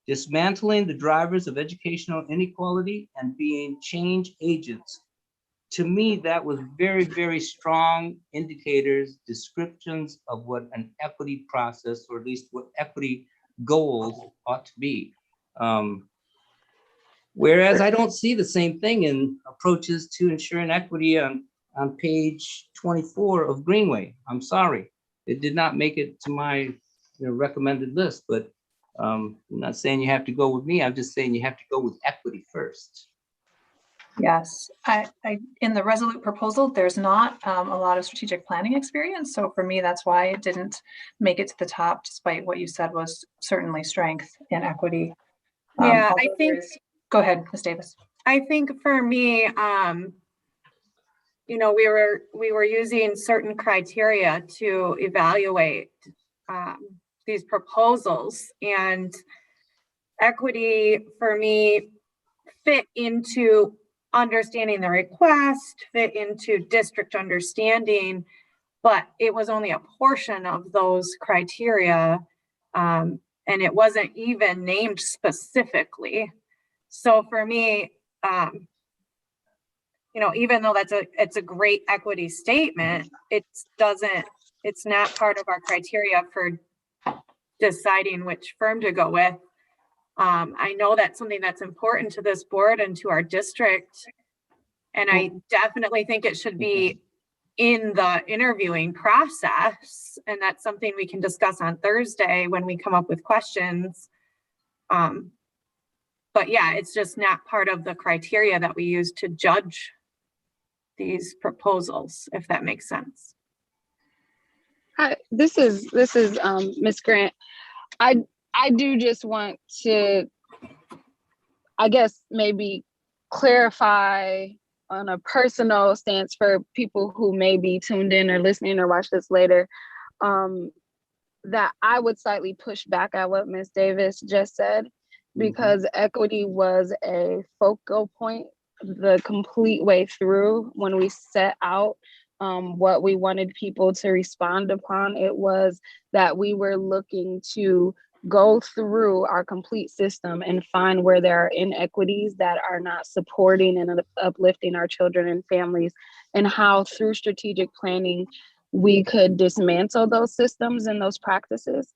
dismantling the drivers of educational inequality, and being change agents. To me, that was very, very strong indicators, descriptions of what an equity process, or at least what equity goals ought to be. Whereas I don't see the same thing in approaches to ensuring equity on page 24 of Greenway. I'm sorry, it did not make it to my recommended list, but I'm not saying you have to go with me. I'm just saying you have to go with equity first. Yes, I in the Resolute proposal, there's not a lot of strategic planning experience. So for me, that's why it didn't make it to the top, despite what you said was certainly strength in equity. Yeah, I think. Go ahead, Ms. Davis. I think for me, we were using certain criteria to evaluate these proposals, and equity for me fit into understanding the request, fit into district understanding, but it was only a portion of those criteria, and it wasn't even named specifically. So for me, even though it's a great equity statement, it's not part of our criteria for deciding which firm to go with. I know that's something that's important to this board and to our district. And I definitely think it should be in the interviewing process. And that's something we can discuss on Thursday when we come up with questions. But yeah, it's just not part of the criteria that we use to judge these proposals, if that makes sense. Hi, this is Ms. Grant. I do just want to, I guess, maybe clarify on a personal stance for people who may be tuned in or listening or watch this later, that I would slightly push back at what Ms. Davis just said, because equity was a focal point the complete way through when we set out what we wanted people to respond upon. It was that we were looking to go through our complete system and find where there are inequities that are not supporting and uplifting our children and families, and how through strategic planning we could dismantle those systems and those practices.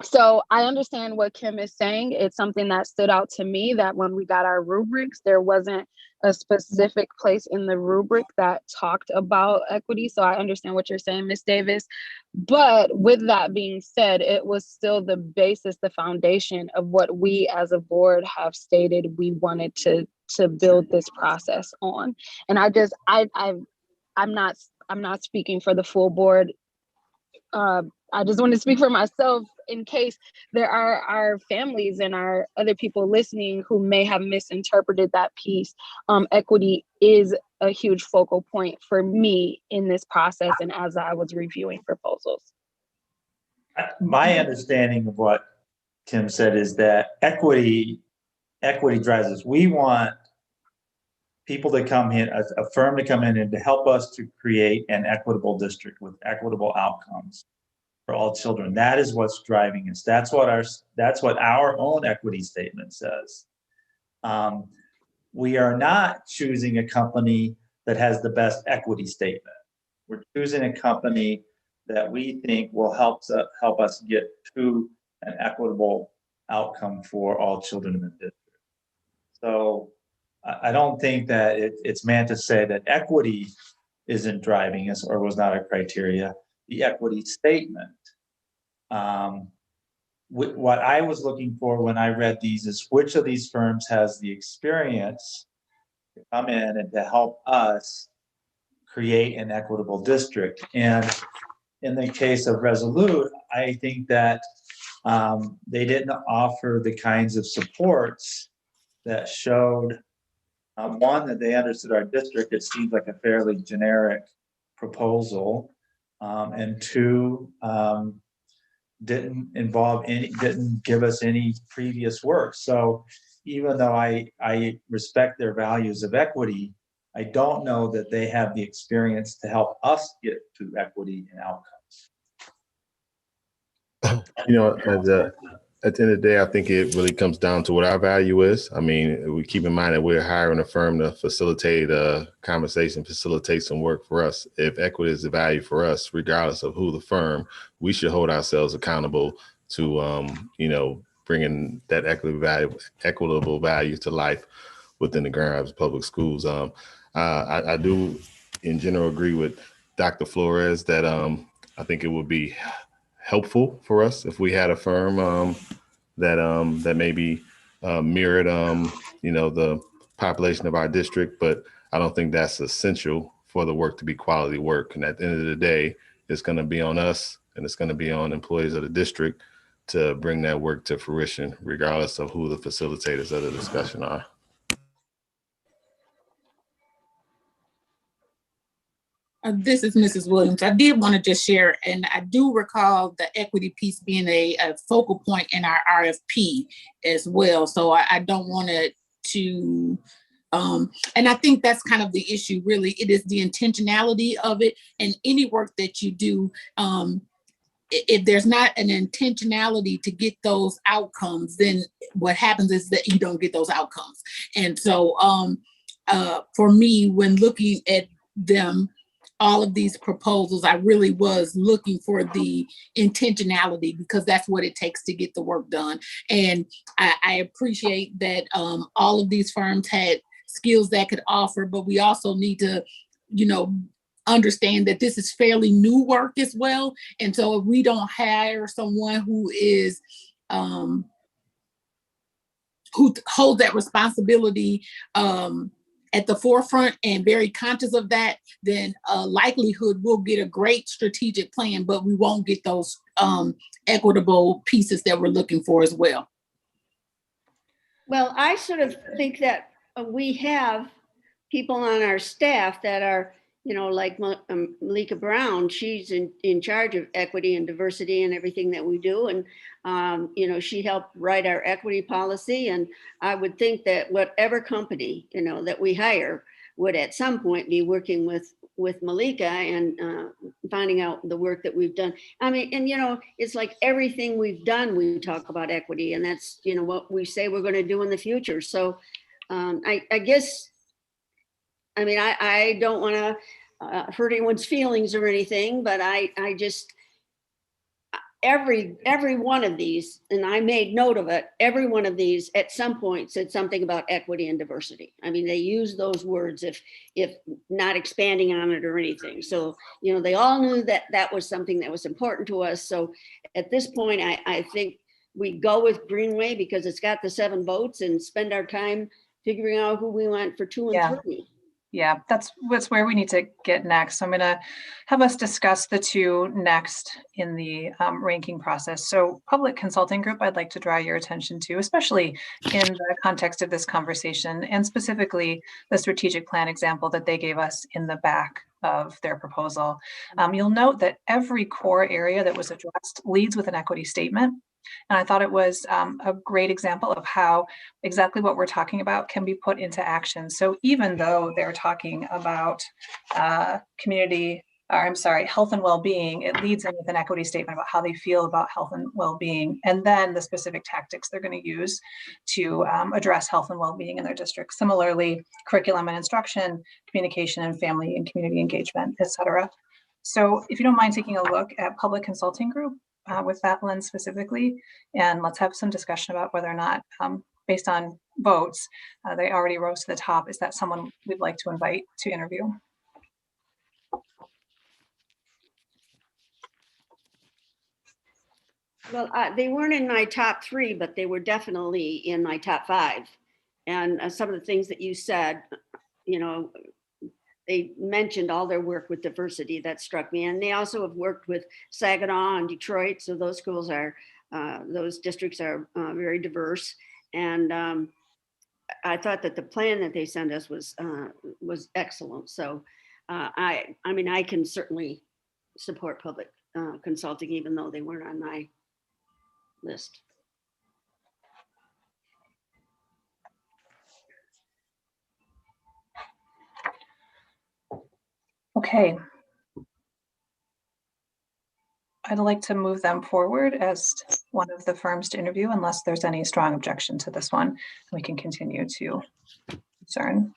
So I understand what Kim is saying. It's something that stood out to me, that when we got our rubrics, there wasn't a specific place in the rubric that talked about equity. So I understand what you're saying, Ms. Davis. But with that being said, it was still the basis, the foundation of what we as a board have stated we wanted to build this process on. And I'm not speaking for the full board. I just want to speak for myself in case there are our families and our other people listening who may have misinterpreted that piece. Equity is a huge focal point for me in this process and as I was reviewing proposals. My understanding of what Tim said is that equity drives us. We want people to come in, a firm to come in and to help us to create an equitable district with equitable outcomes for all children. That is what's driving us. That's what our own equity statement says. We are not choosing a company that has the best equity statement. We're choosing a company that we think will help us get to an equitable outcome for all children in the district. So I don't think that it's meant to say that equity isn't driving us or was not a criteria. The equity statement. What I was looking for when I read these is which of these firms has the experience to come in and to help us create an equitable district. And in the case of Resolute, I think that They didn't offer the kinds of supports that showed, one, that they understood our district. It seemed like a fairly generic proposal. And two, didn't give us any previous work. So even though I respect their values of equity, I don't know that they have the experience to help us get to equity and outcomes. You know, at the end of the day, I think it really comes down to what our value is. I mean, we keep in mind that we're hiring a firm to facilitate a conversation, facilitate some work for us. If equity is the value for us, regardless of who the firm, we should hold ourselves accountable to, bringing that equitable value to life within the Grand Rapids Public Schools. I do, in general, agree with Dr. Flores that I think it would be helpful for us if we had a firm that maybe mirrored the population of our district, but I don't think that's essential for the work to be quality work. And at the end of the day, it's going to be on us and it's going to be on employees of the district to bring that work to fruition, regardless of who the facilitators of the discussion are. This is Mrs. Williams. I did want to just share, and I do recall the equity piece being a focal point in our RFP as well. So I don't want it to, and I think that's kind of the issue, really. It is the intentionality of it, and any work that you do, if there's not an intentionality to get those outcomes, then what happens is that you don't get those outcomes. And so for me, when looking at them, all of these proposals, I really was looking for the intentionality, because that's what it takes to get the work done. And I appreciate that all of these firms had skills that could offer, but we also need to, understand that this is fairly new work as well. And so if we don't hire someone who is, who holds that responsibility at the forefront and very conscious of that, then likelihood we'll get a great strategic plan, but we won't get those equitable pieces that we're looking for as well. Well, I sort of think that we have people on our staff that are, like Malika Brown, she's in charge of equity and diversity and everything that we do. And, she helped write our equity policy. And I would think that whatever company, that we hire would at some point be working with Malika and finding out the work that we've done. I mean, and, it's like everything we've done, we talk about equity, and that's, what we say we're going to do in the future. So I guess, I mean, I don't want to hurt anyone's feelings or anything, but I just, every one of these, and I made note of it, every one of these at some point said something about equity and diversity. I mean, they use those words if not expanding on it or anything. So, they all knew that that was something that was important to us. So at this point, I think we go with Greenway because it's got the 7 votes, and spend our time figuring out who we want for 2 and 3. Yeah, that's where we need to get next. So I'm going to have us discuss the 2 next in the ranking process. So Public Consulting Group, I'd like to draw your attention to, especially in the context of this conversation, and specifically the strategic plan example that they gave us in the back of their proposal. You'll note that every core area that was addressed leads with an equity statement. And I thought it was a great example of how exactly what we're talking about can be put into action. So even though they're talking about health and well-being, it leads in with an equity statement about how they feel about health and well-being, and then the specific tactics they're going to use to address health and well-being in their district. Similarly, curriculum and instruction, communication and family and community engagement, et cetera. So if you don't mind taking a look at Public Consulting Group, with that lens specifically, and let's have some discussion about whether or not, based on votes, they already rose to the top. Is that someone we'd like to invite to interview? Well, they weren't in my top 3, but they were definitely in my top 5. And some of the things that you said, they mentioned all their work with diversity. That struck me. And they also have worked with Saginaw and Detroit. So those schools are Those districts are very diverse, and I thought that the plan that they sent us was excellent. So I mean, I can certainly support public consulting, even though they weren't on my list. Okay. I'd like to move them forward as one of the firms to interview unless there's any strong objection to this one. We can continue to concern.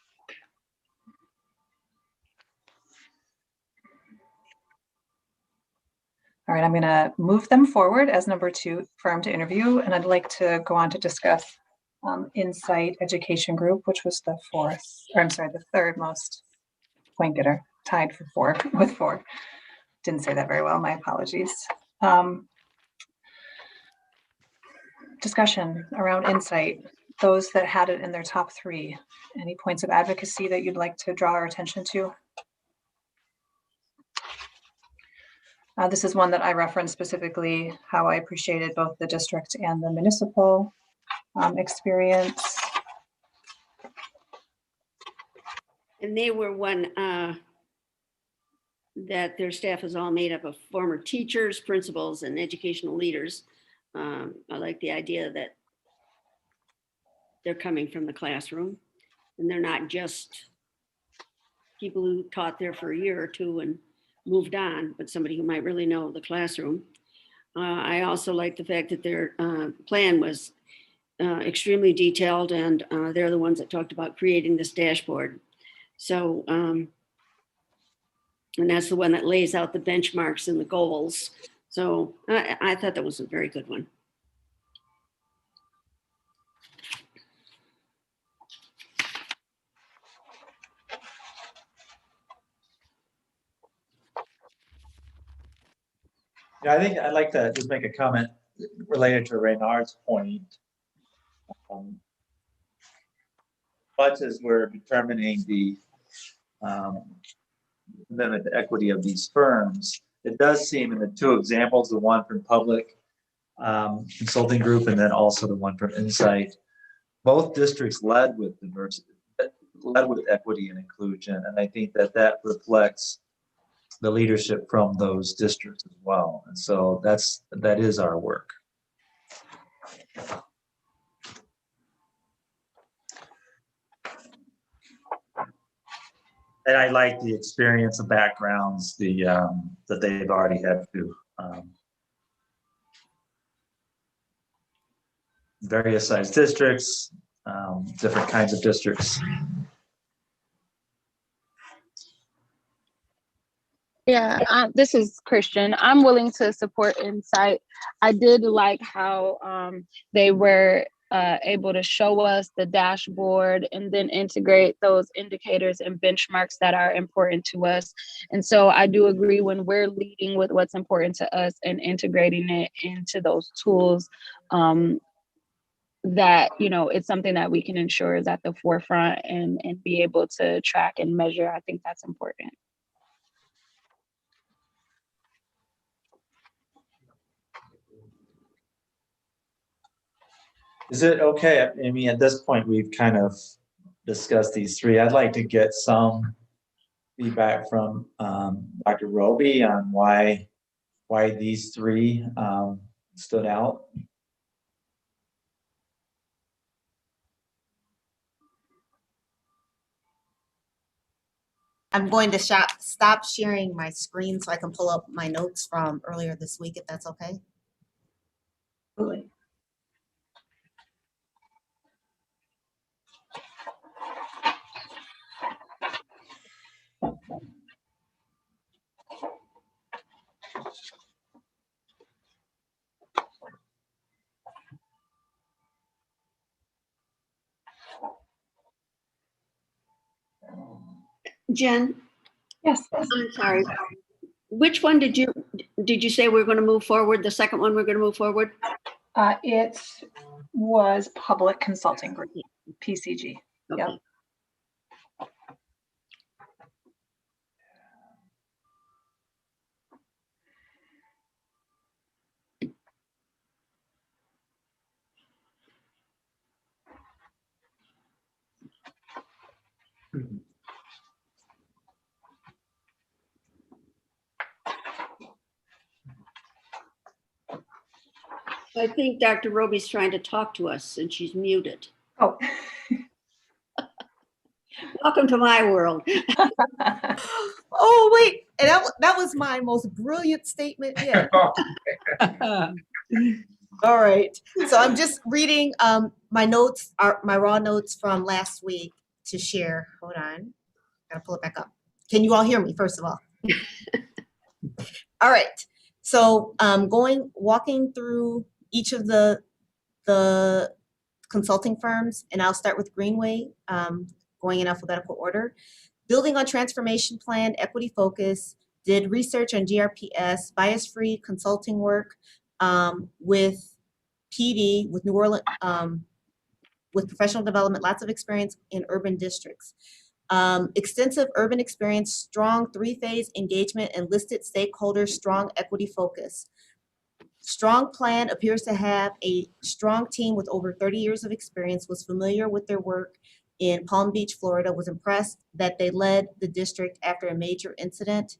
All right, I'm going to move them forward as number 2 firm to interview, and I'd like to go on to discuss Insight Education Group, which was the third most point getter, tied for 4 with 4. Didn't say that very well, my apologies. Discussion around Insight, those that had it in their top 3. Any points of advocacy that you'd like to draw our attention to? This is one that I referenced specifically, how I appreciated both the district and the municipal experience. And they were one that their staff is all made up of former teachers, principals, and educational leaders. I like the idea that they're coming from the classroom and they're not just people who taught there for a year or 2 and moved on, but somebody who might really know the classroom. I also like the fact that their plan was extremely detailed, and they're the ones that talked about creating this dashboard. So, and that's the one that lays out the benchmarks and the goals. So I thought that was a very good one. Yeah, I think I'd like to just make a comment related to Reynard's point. Much as we're determining the equity of these firms, it does seem in the 2 examples, the one from public consulting group and then also the one from Insight, both districts led with diversity, led with equity and inclusion. And I think that reflects the leadership from those districts as well. And so that is our work. And I like the experience and backgrounds that they've already had to various size districts, different kinds of districts. Yeah, this is Christian. I'm willing to support Insight. I did like how they were able to show us the dashboard and then integrate those indicators and benchmarks that are important to us. And so I do agree, when we're leading with what's important to us and integrating it into those tools, that, you know, it's something that we can ensure is at the forefront and be able to track and measure. I think that's important. Is it okay? I mean, at this point, we've kind of discussed these 3. I'd like to get some feedback from Dr. Roby on why these 3 stood out. I'm going to stop sharing my screen so I can pull up my notes from earlier this week, if that's okay. Absolutely. Jen? Yes. I'm sorry. Which one did you say we're going to move forward? The second one we're going to move forward? It was Public Consulting Group, PCG. Okay. Yep. I think Dr. Roby's trying to talk to us and she's muted. Oh. Welcome to my world. Oh, wait. And that was my most brilliant statement yet. All right. So I'm just reading my notes, my raw notes from last week to share. Hold on. Gotta pull it back up. Can you all hear me, first of all? All right. So walking through each of the consulting firms, and I'll start with Greenway, going in alphabetical order. Building on transformation plan, equity focus, did research on GRPS, bias-free consulting work with PD, with New Orleans, with professional development, lots of experience in urban districts. Extensive urban experience, strong three-phase engagement, and listed stakeholders, strong equity focus. Strong plan, appears to have a strong team with over 30 years of experience, was familiar with their work in Palm Beach, Florida, was impressed that they led the district after a major incident.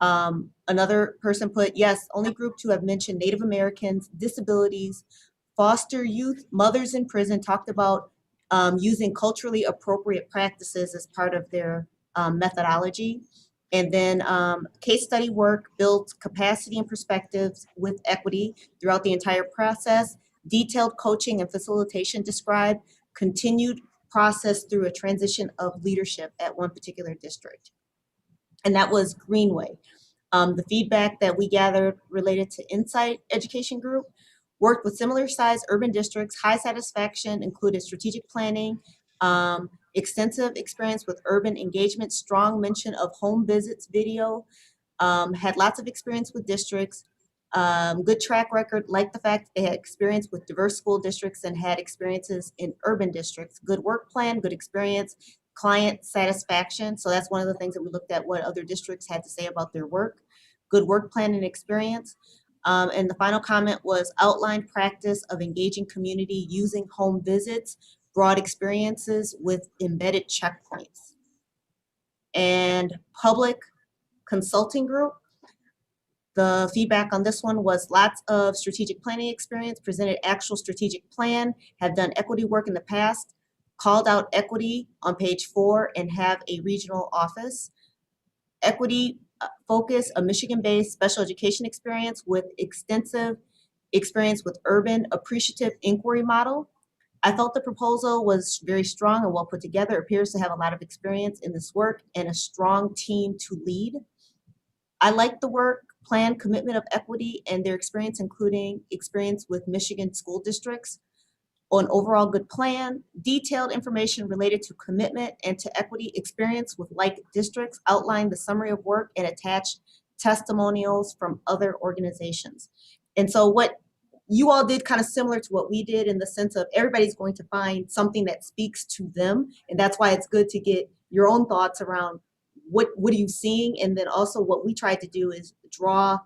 Another person put, yes, only group to have mentioned Native Americans, disabilities, foster youth, mothers in prison, talked about using culturally appropriate practices as part of their methodology. And then case study work, built capacity and perspectives with equity throughout the entire process, detailed coaching and facilitation described, continued process through a transition of leadership at one particular district. And that was Greenway. The feedback that we gathered related to Insight Education Group, worked with similar sized urban districts, high satisfaction, included strategic planning, extensive experience with urban engagement, strong mention of home visits video, had lots of experience with districts, good track record, liked the fact they had experience with diverse school districts and had experiences in urban districts, good work plan, good experience, client satisfaction. So that's one of the things that we looked at, what other districts had to say about their work, good work plan and experience. And the final comment was outlined practice of engaging community using home visits, broad experiences with embedded checkpoints. And public consulting group, the feedback on this one was lots of strategic planning experience, presented actual strategic plan, have done equity work in the past, called out equity on page 4 and have a regional office. Equity focus, a Michigan-based special education experience with extensive experience with urban appreciative inquiry model. I thought the proposal was very strong and well put together, appears to have a lot of experience in this work and a strong team to lead. I like the work plan commitment of equity and their experience, including experience with Michigan school districts, on overall good plan, detailed information related to commitment and to equity experience with like districts, outline the summary of work and attach testimonials from other organizations. And so what you all did kind of similar to what we did in the sense of everybody's going to find something that speaks to them. And that's why it's good to get your own thoughts around what are you seeing? And then also what we tried to do is draw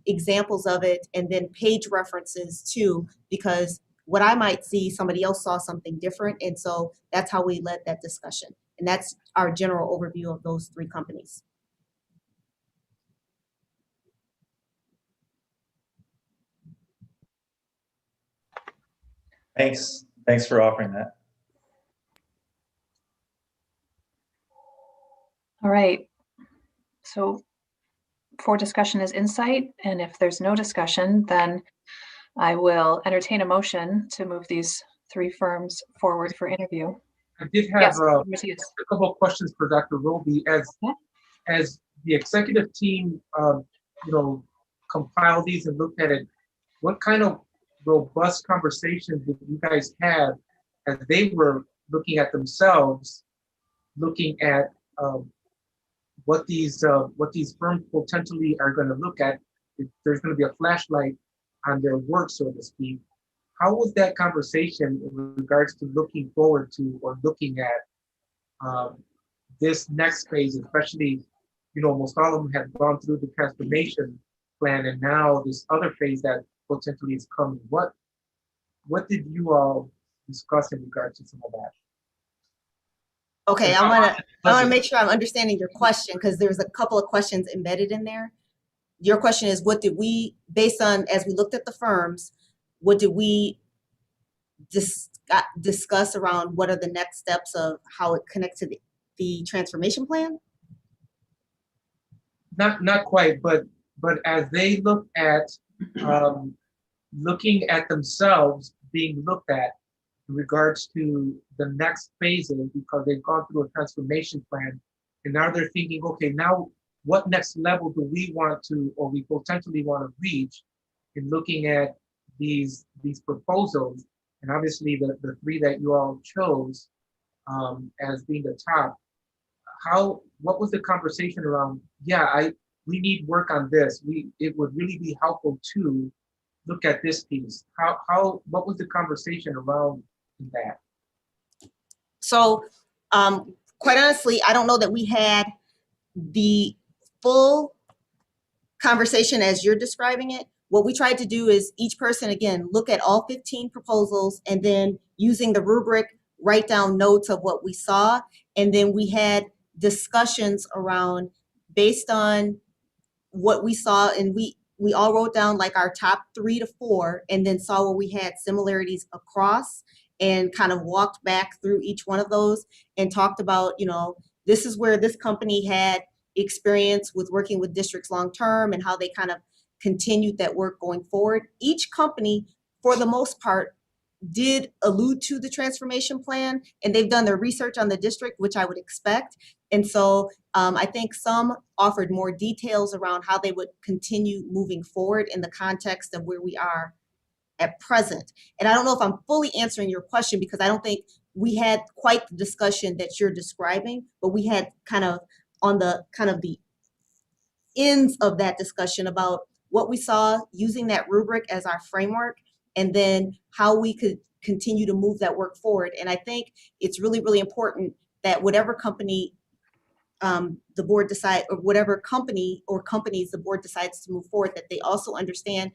examples of it and then page references too, because what I might see, somebody else saw something different. And so that's how we led that discussion. And that's our general overview of those 3 companies. Thanks for offering that. All right. So for discussion is Insight. And if there's no discussion, then I will entertain a motion to move these 3 firms forward for interview. I did have Yes, a Matthias. couple of questions for Dr. Roby. As the executive team, compiled these and looked at it, what kind of robust conversations did you guys have as they were looking at themselves, looking at what these firms potentially are going to look at? If there's going to be a flashlight on their work, so to speak. How was that conversation in regards to looking forward to or looking at this next phase, especially, most all of them have gone through the transformation plan and now this other phase that potentially is coming. What did you all discuss in regards to some of that? Okay, I want to make sure I'm understanding your question because there's a couple of questions embedded in there. Your question is, what did we, based on, as we looked at the firms, what did we discuss around what are the next steps of how it connects to the transformation plan? Not quite, but as they look at looking at themselves being looked at in regards to the next phases, because they've gone through a transformation plan, and now they're thinking, okay, now what next level do we want to, or we potentially want to reach in looking at these proposals? And obviously the three that you all chose as being the top, what was the conversation around, yeah, we need work on this. It would really be helpful to look at this piece. What was the conversation around that? So quite honestly, I don't know that we had the full conversation as you're describing it. What we tried to do is each person, again, look at all 15 proposals and then using the rubric, write down notes of what we saw. And then we had discussions around based on what we saw, and we all wrote down like our top 3 to 4 and then saw where we had similarities across and kind of walked back through each one of those and talked about, this is where this company had experience with working with districts long-term and how they kind of continued that work going forward. Each company, for the most part, did allude to the transformation plan, and they've done their research on the district, which I would expect. And so I think some offered more details around how they would continue moving forward in the context of where we are at present. And I don't know if I'm fully answering your question, because I don't think we had quite the discussion that you're describing, but we had kind of the ends of that discussion about what we saw using that rubric as our framework, and then how we could continue to move that work forward. And I think it's really, really important that whatever company the board decide, or whatever company or companies the board decides to move forward, that they also understand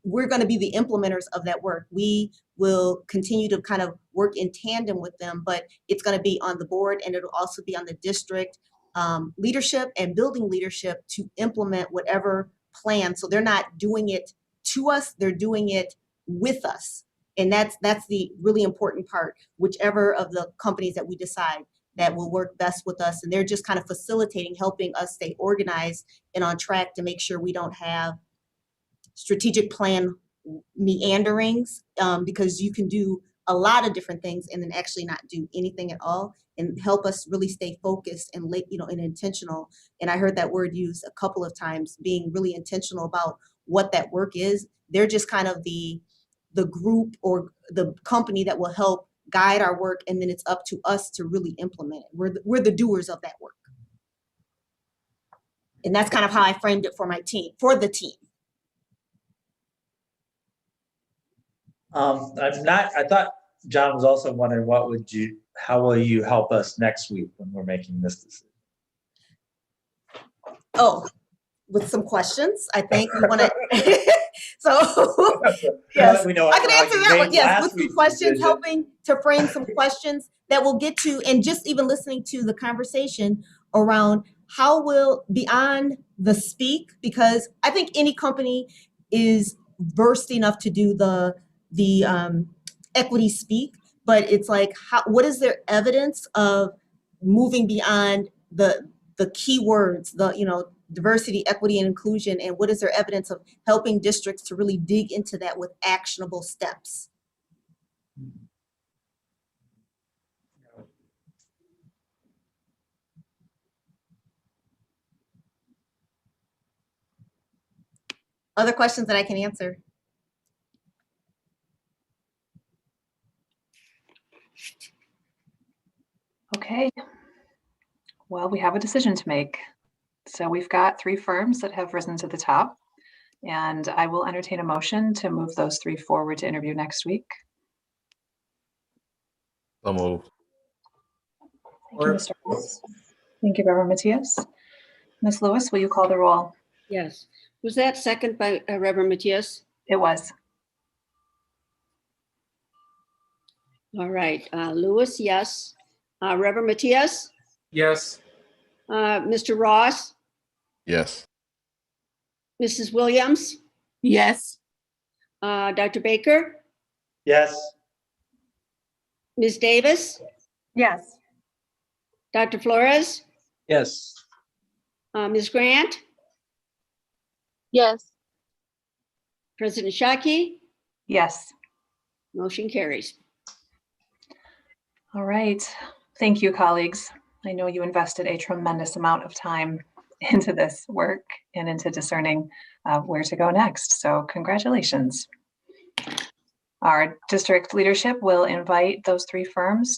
we're going to be the implementers of that work. We will continue to kind of work in tandem with them, but it's going to be on the board, and it'll also be on the district leadership and building leadership to implement whatever plan. So they're not doing it to us, they're doing it with us. And that's the really important part, whichever of the companies that we decide that will work best with us. And they're just kind of facilitating, helping us stay organized and on track to make sure we don't have strategic plan meanderings, because you can do a lot of different things and then actually not do anything at all, and help us really stay focused and and intentional. And I heard that word used a couple of times, being really intentional about what that work is. They're just kind of the group or the company that will help guide our work, and then it's up to us to really implement it. We're the doers of that work. And that's kind of how I framed it for the team. I thought John was also wondering how will you help us next week when we're making this decision? Oh, with some questions, I think we want to. So yes, I can answer that one. Yes, with some questions, helping to frame some questions that we'll get to, and just even listening to the conversation around how will, beyond the speak, because I think any company is versed enough to do the equity speak, but it's like, what is their evidence of moving beyond the keywords, diversity, equity, and inclusion, and what is their evidence of helping districts to really dig into that with actionable steps? Other questions that I can answer? Okay. Well, we have a decision to make. So we've got 3 firms that have risen to the top, and I will entertain a motion to move those 3 forward to interview next week. So moved. Thank you, Mr. Ross. Thank you, Reverend Matias. Ms. Lewis, will you call the roll? Yes. Was that second by Reverend Matias? It was. All right. Lewis, yes. Reverend Matias? Yes. Mr. Ross? Yes. Mrs. Williams? Yes. Dr. Baker, Yes. Ms. Davis, Yes. Dr. Flores, Yes. Ms. Grant, Yes. President Shockey, Yes. motion carries. All right. Thank you, colleagues. I know you invested a tremendous amount of time into this work and into discerning where to go next. So congratulations. Our district leadership will invite those three firms